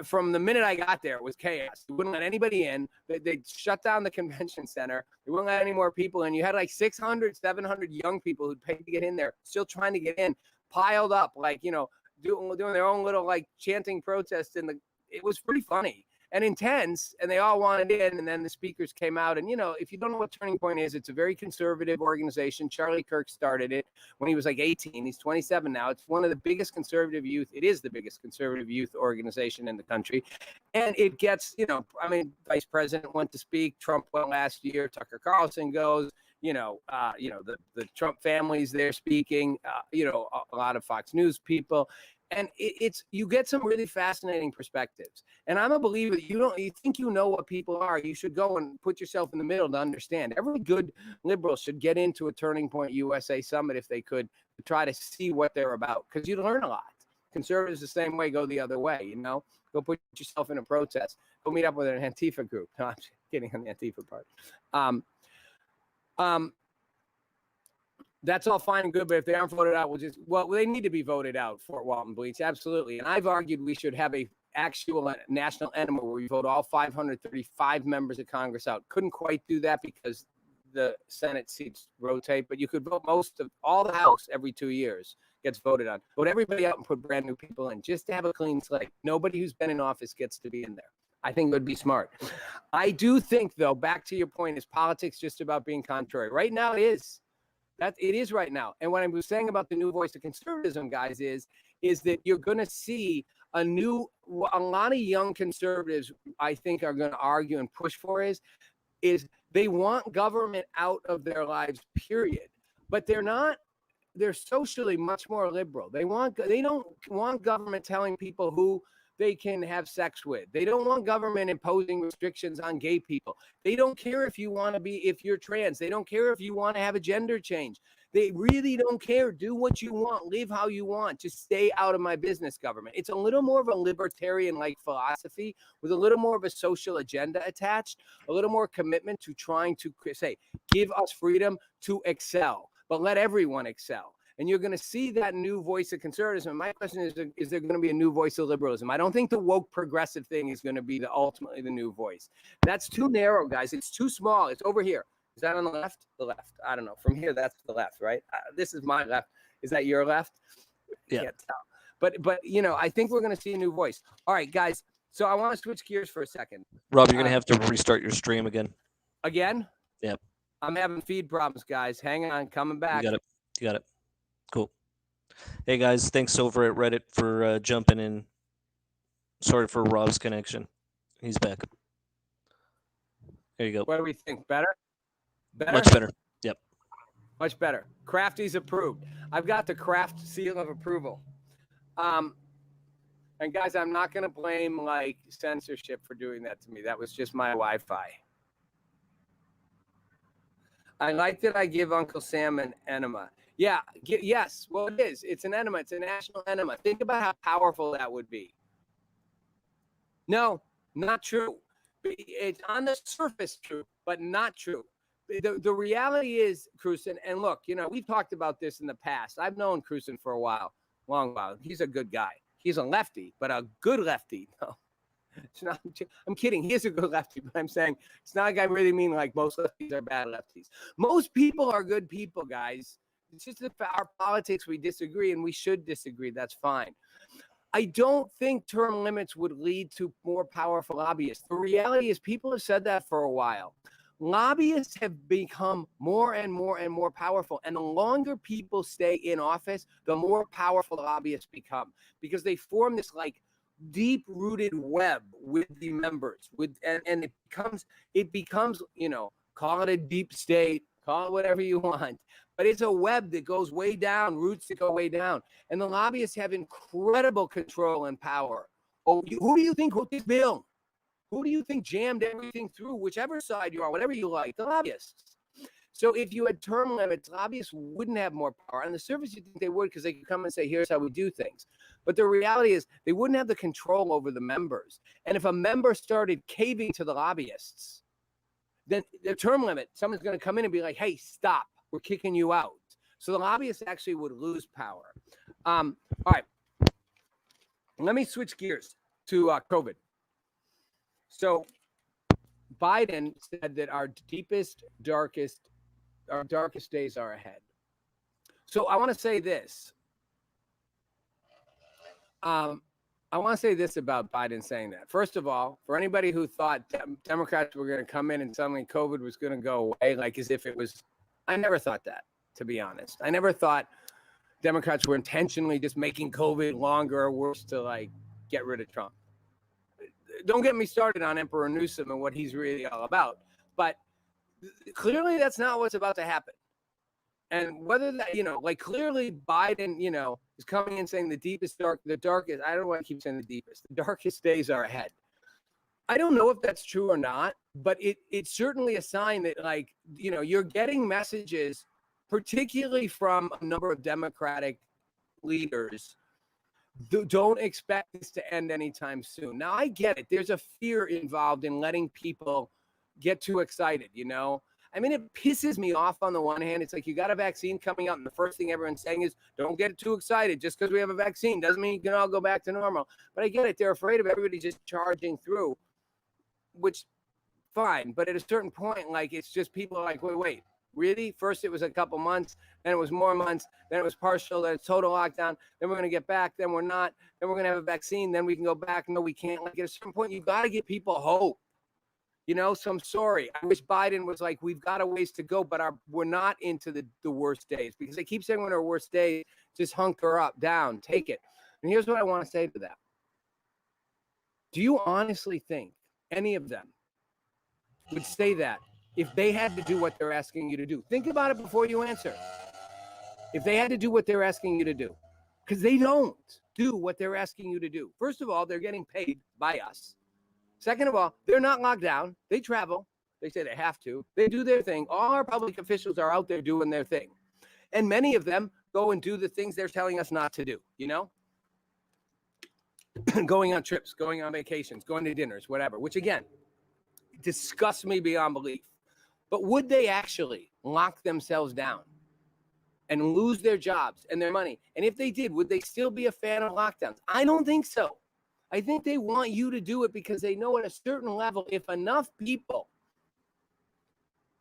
S1: From the minute I got there, it was chaos. They wouldn't let anybody in. They shut down the convention center. They wouldn't let any more people in. You had like 600, 700 young people who'd paid to get in there, still trying to get in, piled up, doing their own little chanting protests. It was pretty funny and intense, and they all wanted in. And then the speakers came out. And, if you don't know what Turning Point is, it's a very conservative organization. Charlie Kirk started it when he was 18. He's 27 now. It's one of the biggest conservative youth. It is the biggest conservative youth organization in the country. And it gets, Vice President went to speak. Trump went last year. Tucker Carlson goes. The Trump family's there speaking. A lot of Fox News people. And you get some really fascinating perspectives. And I'm a believer that you think you know what people are. You should go and put yourself in the middle to understand. Every good liberal should get into a Turning Point USA summit if they could, to try to see what they're about, because you learn a lot. Conservatives the same way, go the other way, Go put yourself in a protest. Go meet up with an Antifa group. No, I'm just kidding on the Antifa part. That's all fine and good, but if they aren't voted out, they need to be voted out, Fort Walton Bleach, absolutely. And I've argued we should have a actual national enema where we vote all 535 members of Congress out. Couldn't quite do that because the Senate seats rotate, but you could vote most of all the House every 2 years gets voted on. Vote everybody out and put brand new people in just to have a clean slate. Nobody who's been in office gets to be in there. I think it would be smart. I do think, though, back to your point, is politics just about being contrary? Right now it is. It is right now. And what I was saying about the new voice of conservatism, guys, is that you're going to see a lot of young conservatives, I think, are going to argue and push for is they want government out of their lives, period. But they're socially much more liberal. They don't want government telling people who they can have sex with. They don't want government imposing restrictions on gay people. They don't care if you're trans. They don't care if you want to have a gender change. They really don't care. Do what you want. Live how you want. Just stay out of my business, government. It's a little more of a libertarian-like philosophy with a little more of a social agenda attached, a little more commitment to trying to say, give us freedom to excel, but let everyone excel. And you're going to see that new voice of conservatism. My question is there going to be a new voice of liberalism? I don't think the woke progressive thing is going to be ultimately the new voice. That's too narrow, guys. It's too small. It's over here. Is that on the left? The left. I don't know. From here, that's the left, right? This is my left. Is that your left?
S2: Yeah.
S1: Can't tell. But I think we're going to see a new voice. All right, guys. So I want to switch gears for a second.
S2: Rob, you're going to have to restart your stream again.
S1: Again?
S2: Yep.
S1: I'm having feed problems, guys. Hang on. Coming back.
S2: You got it. Cool. Hey, guys. Thanks over at Reddit for jumping in. Sorry for Rob's connection. He's back. There you go.
S1: What do we think? Better?
S2: Much better. Yep.
S1: Much better. Crafty's approved. I've got the Craft seal of approval. And guys, I'm not going to blame censorship for doing that to me. That was just my Wi-Fi. I like that I give Uncle Sam an enema. Yeah. Yes. Well, it is. It's an enema. It's a national enema. Think about how powerful that would be. No, not true. It's on the surface true, but not true. The reality is, Cruzen, and look, we've talked about this in the past. I've known Cruzen for a while, long while. He's a good guy. He's a lefty, but a good lefty. No. It's not. I'm kidding. He is a good lefty, but I'm saying it's not like I really mean like most lefties are bad lefties. Most people are good people, guys. It's just that our politics, we disagree, and we should disagree. That's fine. I don't think term limits would lead to more powerful lobbyists. The reality is people have said that for a while. Lobbyists have become more and more and more powerful. And the longer people stay in office, the more powerful lobbyists become because they form this like deep-rooted web with the members. And it becomes, call it a deep state, call it whatever you want. But it's a web that goes way down, roots that go way down. And the lobbyists have incredible control and power. Oh, who do you think wrote this bill? Who do you think jammed everything through, whichever side you are, whatever you like? The lobbyists. So if you had term limits, lobbyists wouldn't have more power. On the surface, you think they would because they could come and say, here's how we do things. But the reality is they wouldn't have the control over the members. And if a member started caving to the lobbyists, then the term limit, someone's going to come in and be like, hey, stop. We're kicking you out. So the lobbyists actually would lose power. All right. Let me switch gears to COVID. So Biden said that our darkest days are ahead. So I want to say this. I want to say this about Biden saying that. First of all, for anybody who thought Democrats were going to come in and suddenly COVID was going to go away, like as if it was, I never thought that, to be honest. I never thought Democrats were intentionally just making COVID longer or worse to like get rid of Trump. Don't get me started on Emperor Newsom and what he's really all about. But clearly that's not what's about to happen. And whether that, clearly Biden, is coming in saying the darkest, I don't want to keep saying the deepest, the darkest days are ahead. I don't know if that's true or not, but it's certainly a sign that you're getting messages, particularly from a number of Democratic leaders, don't expect this to end anytime soon. Now, I get it. There's a fear involved in letting people get too excited, I mean, it pisses me off on the one hand. It's like you got a vaccine coming out, and the first thing everyone's saying is, don't get too excited. Just because we have a vaccine doesn't mean you can all go back to normal. But I get it. They're afraid of everybody just charging through, which, fine. But at a certain point, it's just people are like, wait, really? First it was a couple months, then it was more months, then it was partial, then it's total lockdown, then we're going to get back, then we're not, then we're going to have a vaccine, then we can go back. No, we can't. At a certain point, you got to give people hope. So I'm sorry. I wish Biden was like, we've got a ways to go, but we're not into the worst days, because they keep saying when our worst days, just hunker up, down, take it. And here's what I want to say to them. Do you honestly think any of them would say that if they had to do what they're asking you to do? Think about it before you answer. If they had to do what they're asking you to do, because they don't do what they're asking you to do. First of all, they're getting paid by us. Second of all, they're not locked down. They travel. They say they have to. They do their thing. All our public officials are out there doing their thing. And many of them go and do the things they're telling us not to do, going on trips, going on vacations, going to dinners, whatever, which again, disgusts me beyond belief. But would they actually lock themselves down and lose their jobs and their money? And if they did, would they still be a fan of lockdowns? I don't think so. I think they want you to do it because they know at a certain level, if enough people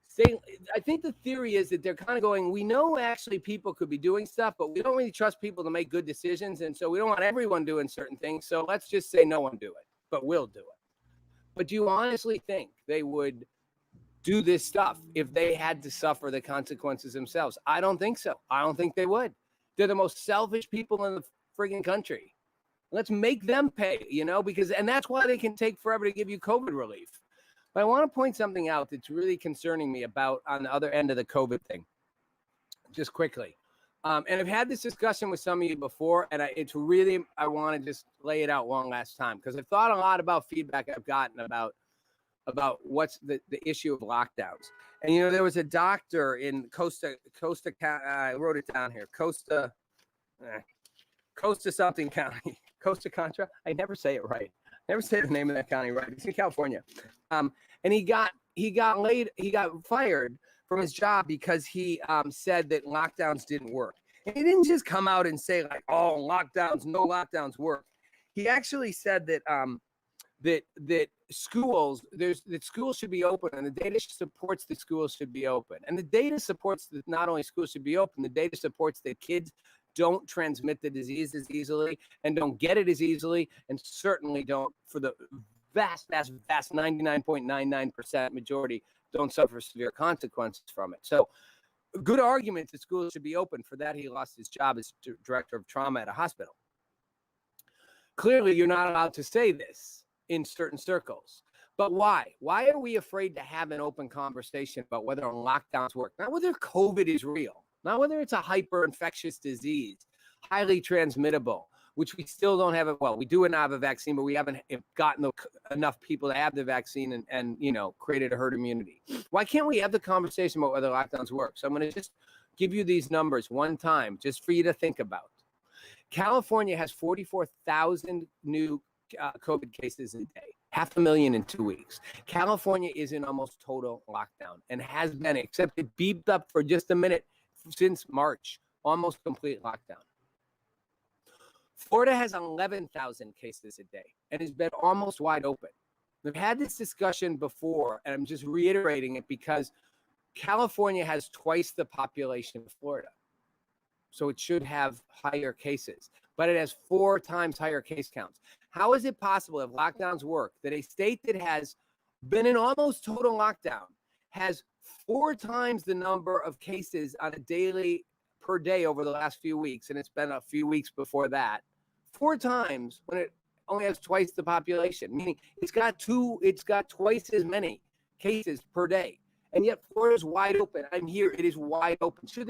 S1: say, I think the theory is that they're kind of going, we know actually people could be doing stuff, but we don't really trust people to make good decisions. And so we don't want everyone doing certain things. So let's just say no one do it, but we'll do it. But do you honestly think they would do this stuff if they had to suffer the consequences themselves? I don't think so. I don't think they would. They're the most selfish people in the friggin' country. Let's make them pay, and that's why they can take forever to give you COVID relief. But I want to point something out that's really concerning me about on the other end of the COVID thing, just quickly. And I've had this discussion with some of you before, and I want to just lay it out one last time, because I've thought a lot about feedback I've gotten about what's the issue of lockdowns. And, there was a doctor in Costa, I wrote it down here, Costa something county, Costa Contra. I never say it right. I never say the name of that county right. It's in California. And he got fired from his job because he said that lockdowns didn't work. And he didn't just come out and say like, oh, no lockdowns work. He actually said that that schools should be open, and the data supports that schools should be open, and the data supports that not only schools should be open, the data supports that kids don't transmit the disease as easily and don't get it as easily, and certainly don't, for the vast 99.99% majority, don't suffer severe consequences from it. So good argument that schools should be open. For that, he lost his job as director of trauma at a hospital. Clearly, you're not allowed to say this in certain circles. But why? Why are we afraid to have an open conversation about whether lockdowns work? Not whether COVID is real, not whether it's a hyper-infectious disease, highly transmittable, which we still don't have. Well, we do not have a vaccine, but we haven't gotten enough people to have the vaccine and created a herd immunity. Why can't we have the conversation about whether lockdowns work? So I'm going to just give you these numbers one time just for you to think about. California has 44,000 new COVID cases a day, 500,000 in 2 weeks. California is in almost total lockdown and has been, except it beeped up for just a minute since March, almost complete lockdown. Florida has 11,000 cases a day and has been almost wide open. We've had this discussion before, and I'm just reiterating it because California has twice the population of Florida. So it should have higher cases, but it has 4 times higher case counts. How is it possible, if lockdowns work, that a state that has been in almost total lockdown has 4 times the number of cases on a daily per day over the last few weeks, and it's been a few weeks before that, 4 times when it only has twice the population, meaning it's got twice as many cases per day, and yet Florida's wide open. I'm here, it is wide open. Sure,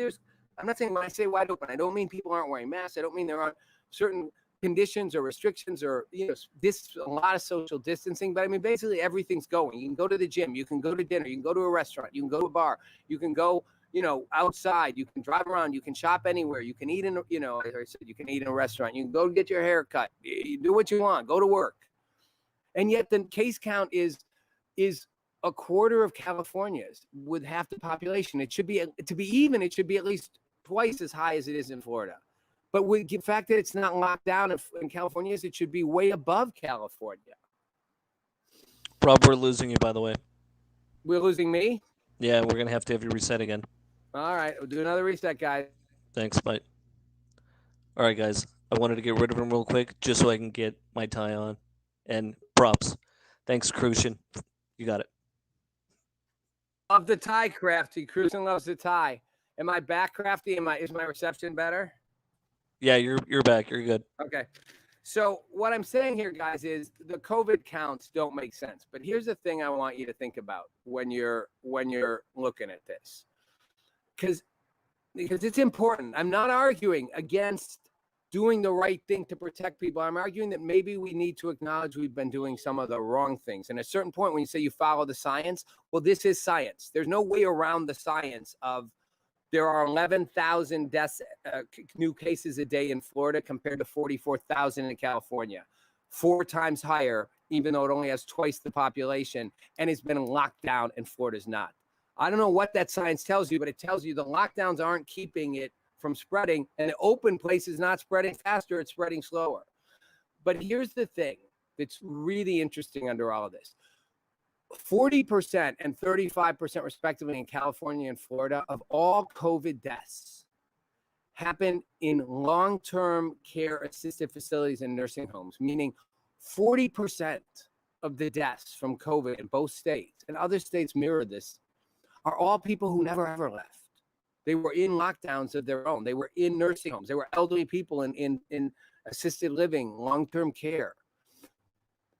S1: I'm not saying when I say wide open, I don't mean people aren't wearing masks. I don't mean there aren't certain conditions or restrictions or a lot of social distancing, but I mean basically everything's going. You can go to the gym, you can go to dinner, you can go to a restaurant, you can go to a bar, you can go outside, you can drive around, you can shop anywhere, you can eat as I said, you can eat in a restaurant, you can go get your hair cut, you do what you want, go to work. And yet the case count is a quarter of California's with half the population. It should be, to be even, it should be at least twice as high as it is in Florida. But with the fact that it's not locked down in California, it should be way above California.
S2: Rob, we're losing you, by the way.
S1: We're losing me?
S2: Yeah, we're going to have you reset again.
S1: All right, we'll do another reset, guys.
S2: Thanks, bye. All right, guys. I wanted to get rid of him real quick just so I can get my tie on. And props. Thanks, Crucian. You got it.
S1: Love the tie, Crafty. Crucian loves the tie. Am I back, Crafty? Is my reception better?
S2: Yeah, you're back. You're good.
S1: Okay. So what I'm saying here, guys, is the COVID counts don't make sense. But here's the thing I want you to think about when you're looking at this, because it's important. I'm not arguing against doing the right thing to protect people. I'm arguing that maybe we need to acknowledge we've been doing some of the wrong things. And at a certain point, when you say you follow the science, well, this is science. There's no way around the science of there are 11,000 deaths, new cases a day in Florida compared to 44,000 in California, 4 times higher, even though it only has twice the population, and it's been locked down and Florida's not. I don't know what that science tells you, but it tells you the lockdowns aren't keeping it from spreading, and the open place is not spreading faster, it's spreading slower. But here's the thing that's really interesting under all of this. 40% and 35% respectively in California and Florida of all COVID deaths happen in long-term care assisted facilities and nursing homes, meaning 40% of the deaths from COVID in both states, and other states mirror this, are all people who never ever left. They were in lockdowns of their own. They were in nursing homes. They were elderly people in assisted living, long-term care,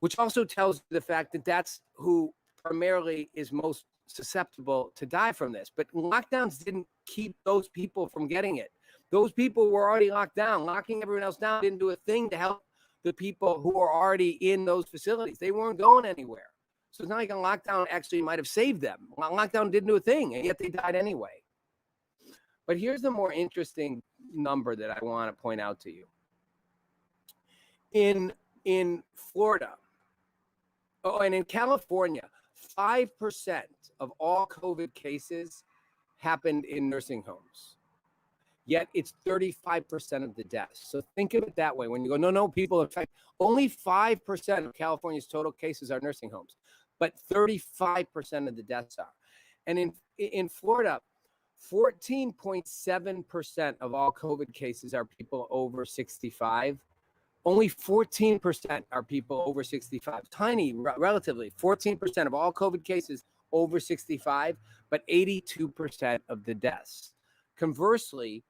S1: which also tells you the fact that that's who primarily is most susceptible to die from this. But lockdowns didn't keep those people from getting it. Those people were already locked down. Locking everyone else down didn't do a thing to help the people who are already in those facilities. They weren't going anywhere. So it's not like a lockdown actually might have saved them. Lockdown didn't do a thing, and yet they died anyway. But here's the more interesting number that I want to point out to you. In Florida, and in California, 5% of all COVID cases happened in nursing homes. yet it's 35% of the deaths. So think of it that way. When you go, no, people are affected. Only 5% of California's total cases are nursing homes, but 35% of the deaths are. And in Florida, 14.7% of all COVID cases are people over 65. Only 14% are people over 65. Tiny, relatively. 14% of all COVID cases over 65, but 82% of the deaths. Conversely,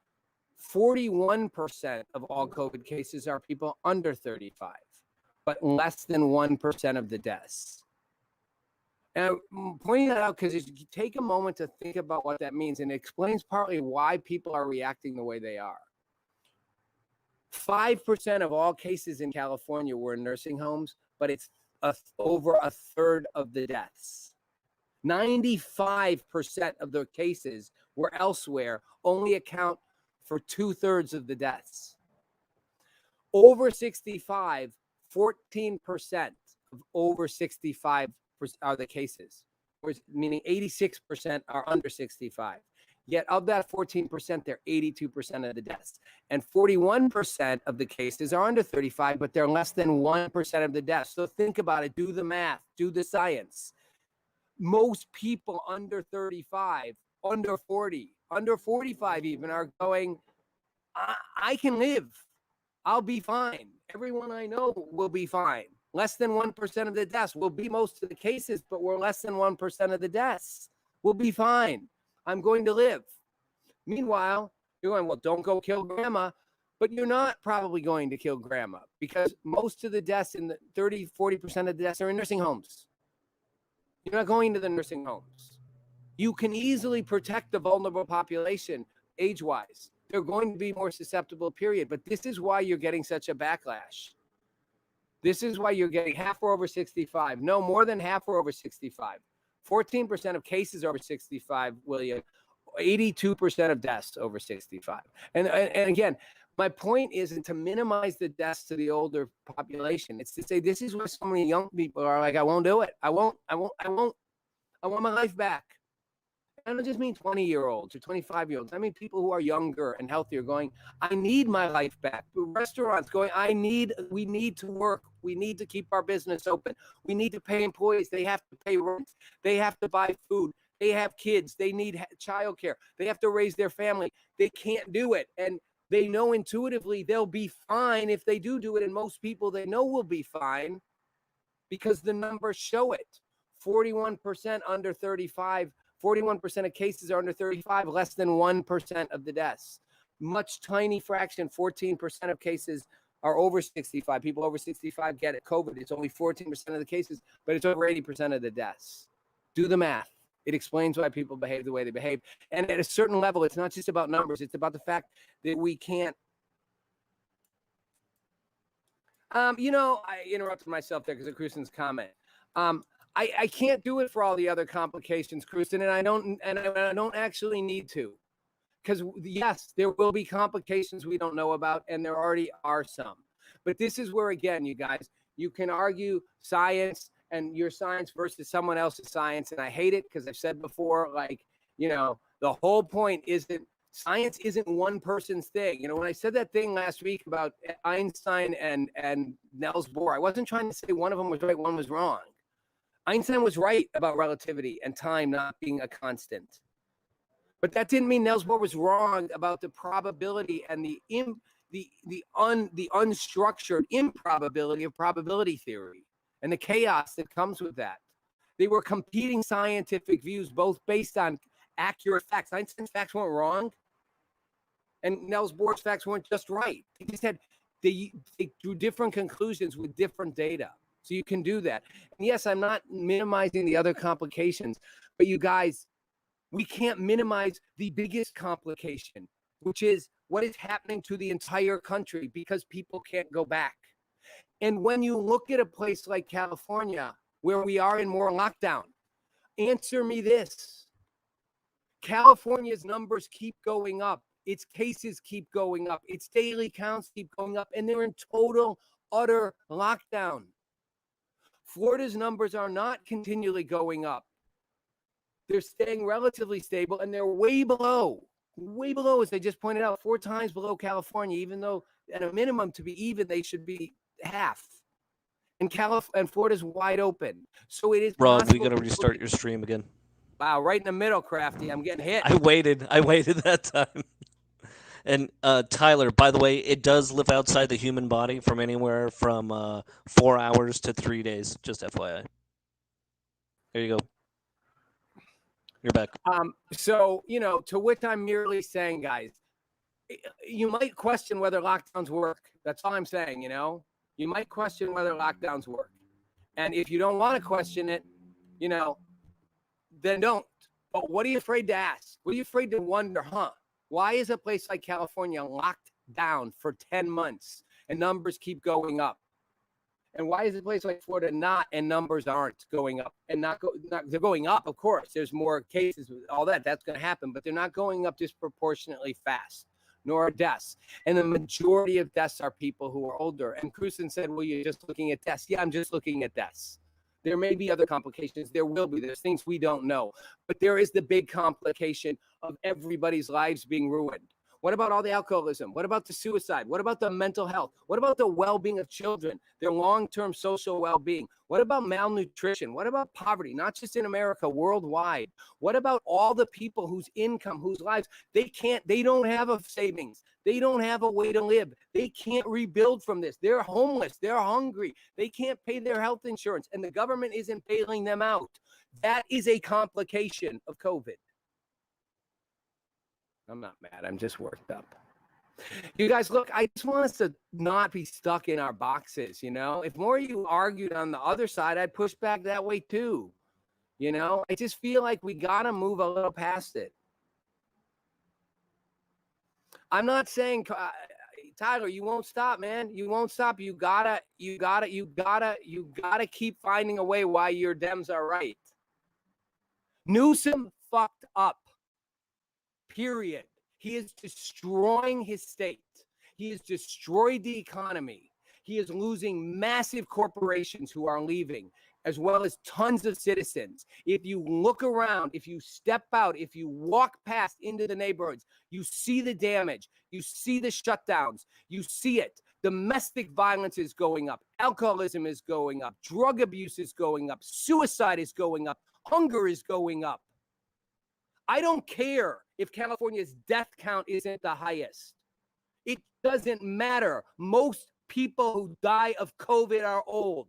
S1: 41% of all COVID cases are people under 35, but less than 1% of the deaths. And I'm pointing that out because you take a moment to think about what that means, and it explains partly why people are reacting the way they are. 5% of all cases in California were in nursing homes, but it's over a third of the deaths. 95% of the cases were elsewhere, only account for 2/3 of the deaths. Over 65, 14% of over 65 are the cases, meaning 86% are under 65. Yet of that 14%, they're 82% of the deaths. And 41% of the cases are under 35, but they're less than 1% of the deaths. So think about it, do the math, do the science. Most people under 35, under 40, under 45 even are going, I can live. I'll be fine. Everyone I know will be fine. Less than 1% of the deaths. We'll be most of the cases, but we're less than 1% of the deaths. We'll be fine. I'm going to live. Meanwhile, you're going, well, don't go kill grandma. But you're not probably going to kill grandma because most of the deaths in the 30-40% of the deaths are in nursing homes. You're not going to the nursing homes. You can easily protect the vulnerable population age-wise. They're going to be more susceptible, period. But this is why you're getting such a backlash. This is why you're getting half are over 65. No, more than half are over 65. 14% of cases over 65, William. 82% of deaths over 65. And again, my point isn't to minimize the deaths to the older population. It's to say this is where so many young people are like, I won't do it. I want my life back. I don't just mean 20-year-olds or 25-year-olds. I mean people who are younger and healthier going, I need my life back. Restaurants going, we need to work. We need to keep our business open. We need to pay employees. They have to pay rent. They have to buy food. They have kids. They need childcare. They have to raise their family. They can't do it. And they know intuitively they'll be fine if they do it. And most people they know will be fine because the numbers show it. 41% under 35. 41% of cases are under 35, less than 1% of the deaths. Much tiny fraction, 14% of cases are over 65. People over 65 get it. COVID, it's only 14% of the cases, but it's over 80% of the deaths. Do the math. It explains why people behave the way they behave. And at a certain level, it's not just about numbers. It's about the fact that we can't. I interrupted myself there because of Kristen's comment. I can't do it for all the other complications, Kristen, and I don't actually need to. Because yes, there will be complications we don't know about, and there already are some. But this is where, again, you guys, you can argue science and your science versus someone else's science. And I hate it because I've said before, the whole point isn't science isn't one person's thing. When I said that thing last week about Einstein and Niels Bohr, I wasn't trying to say one of them was right, one was wrong. Einstein was right about relativity and time not being a constant. But that didn't mean Niels Bohr was wrong about the probability and the unstructured improbability of probability theory and the chaos that comes with that. They were competing scientific views, both based on accurate facts. Einstein's facts weren't wrong, and Niels Bohr's facts weren't just right. They drew different conclusions with different data. So you can do that. And yes, I'm not minimizing the other complications, but you guys, we can't minimize the biggest complication, which is what is happening to the entire country because people can't go back. And when you look at a place like California, where we are in more lockdown, answer me this. California's numbers keep going up. Its cases keep going up. Its daily counts keep going up. And they're in total, utter lockdown. Florida's numbers are not continually going up. They're staying relatively stable, and they're way below way below, as they just pointed out, 4 times below California, even though at a minimum to be even, they should be half. And Florida's wide open. So it is
S2: Rob, we
S1: possible.
S2: got to restart your stream again.
S1: Wow, right in the middle, Crafty. I'm getting hit.
S2: I waited that time. And Tyler, by the way, it does live outside the human body from anywhere from 4 hours to 3 days. Just FYI. There you go. You're back.
S1: So, to which I'm merely saying, guys, you might question whether lockdowns work. That's all I'm saying, You might question whether lockdowns work. And if you don't want to question it, then don't. But what are you afraid to ask? What are you afraid to wonder, Why is a place like California locked down for 10 months and numbers keep going up? And why is a place like Florida not, and numbers aren't going up? And they're going up, of course. There's more cases, all that. That's going to happen. But they're not going up disproportionately fast, nor are deaths. And the majority of deaths are people who are older. And Cruzen said, well, you're just looking at deaths. Yeah, I'm just looking at deaths. There may be other complications. There will be. There's things we don't know. But there is the big complication of everybody's lives being ruined. What about all the alcoholism? What about the suicide? What about the mental health? What about the well-being of children, their long-term social well-being? What about malnutrition? What about poverty, not just in America, worldwide? What about all the people whose income, whose lives, they don't have a savings. They don't have a way to live. They can't rebuild from this. They're homeless. They're hungry. They can't pay their health insurance, and the government isn't bailing them out. That is a complication of COVID. I'm not mad. I'm just worked up. You guys, look, I just want us to not be stuck in our boxes, If more of you argued on the other side, I'd push back that way too. I just feel like we got to move a little past it. I'm not saying, Tyler, you won't stop, man. You won't stop. You gotta keep finding a way why your Dems are right. Newsom fucked up. Period. He is destroying his state. He has destroyed the economy. He is losing massive corporations who are leaving, as well as tons of citizens. If you look around, if you step out, if you walk past into the neighborhoods, you see the damage. You see the shutdowns. You see it. Domestic violence is going up. Alcoholism is going up. Drug abuse is going up. Suicide is going up. Hunger is going up. I don't care if California's death count isn't the highest. It doesn't matter. Most people who die of COVID are old.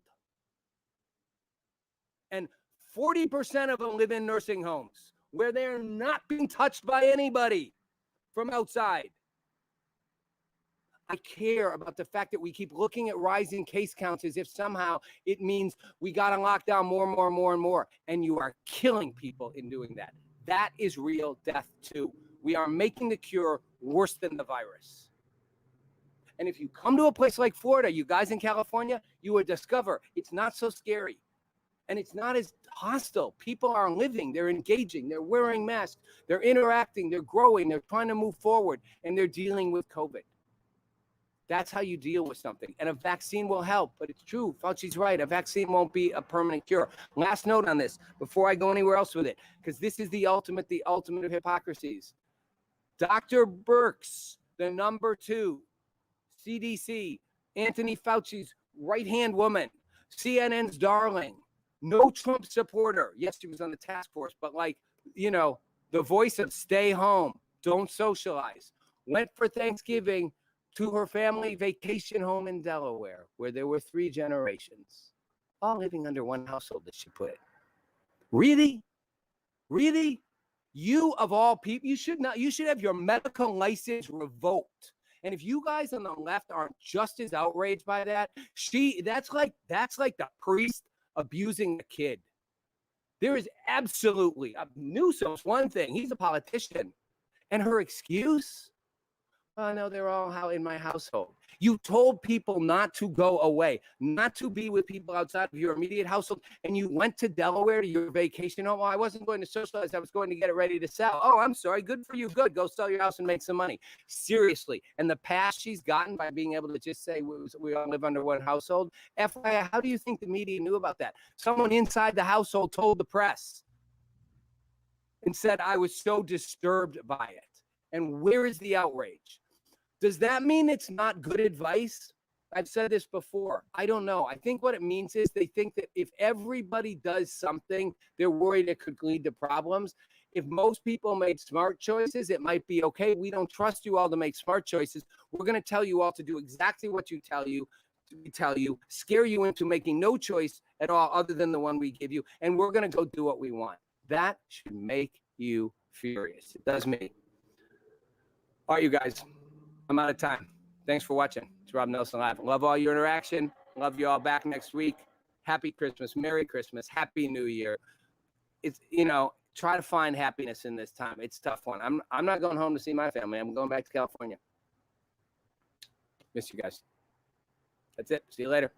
S1: And 40% of them live in nursing homes where they're not being touched by anybody from outside. I care about the fact that we keep looking at rising case counts as if somehow it means we got to lock down more and more. And you are killing people in doing that. That is real death too. We are making the cure worse than the virus. And if you come to a place like Florida, you guys in California, you will discover it's not so scary. And it's not as hostile. People are living, they're engaging, they're wearing masks, they're interacting, they're growing, they're trying to move forward, and they're dealing with COVID. That's how you deal with something. And a vaccine will help, but it's true. Fauci's right. A vaccine won't be a permanent cure. Last note on this before I go anywhere else with it, because this is the ultimate of hypocrisies. Dr. Birx, the number 2 CDC, Anthony Fauci's right-hand woman, CNN's darling, no Trump supporter. Yes, she was on the task force, but the voice of stay home, don't socialize, went for Thanksgiving to her family vacation home in Delaware, where there were 3 generations, all living under one household, as she put it. Really? Really? You, of all people, you should have your medical license revoked. And if you guys on the left aren't just as outraged by that, that's like the priest abusing a kid. There is absolutely, Newsom's one thing, he's a politician. And her excuse? Oh, no, they're all in my household. You told people not to go away, not to be with people outside of your immediate household, and you went to Delaware to your vacation home. Oh, I wasn't going to socialize. I was going to get it ready to sell. Oh, I'm sorry. Good for you. Good. Go sell your house and make some money. Seriously. And the past she's gotten by being able to just say we all live under one household. FYI, how do you think the media knew about that? Someone inside the household told the press and said, I was so disturbed by it. And where is the outrage? Does that mean it's not good advice? I've said this before. I don't know. I think what it means is they think that if everybody does something, they're worried it could lead to problems. If most people made smart choices, it might be okay. We don't trust you all to make smart choices. We're going to tell you all to do exactly what we tell you, scare you into making no choice at all other than the one we give you. And we're going to go do what we want. That should make you furious. It does me. All right, you guys, I'm out of time. Thanks for watching. It's Rob Nelson Live. Love all your interaction. Love you all back next week. Happy Christmas. Merry Christmas. Happy New Year. It's, try to find happiness in this time. It's a tough one. I'm not going home to see my family. I'm going back to California. Miss you guys. That's it. See you later.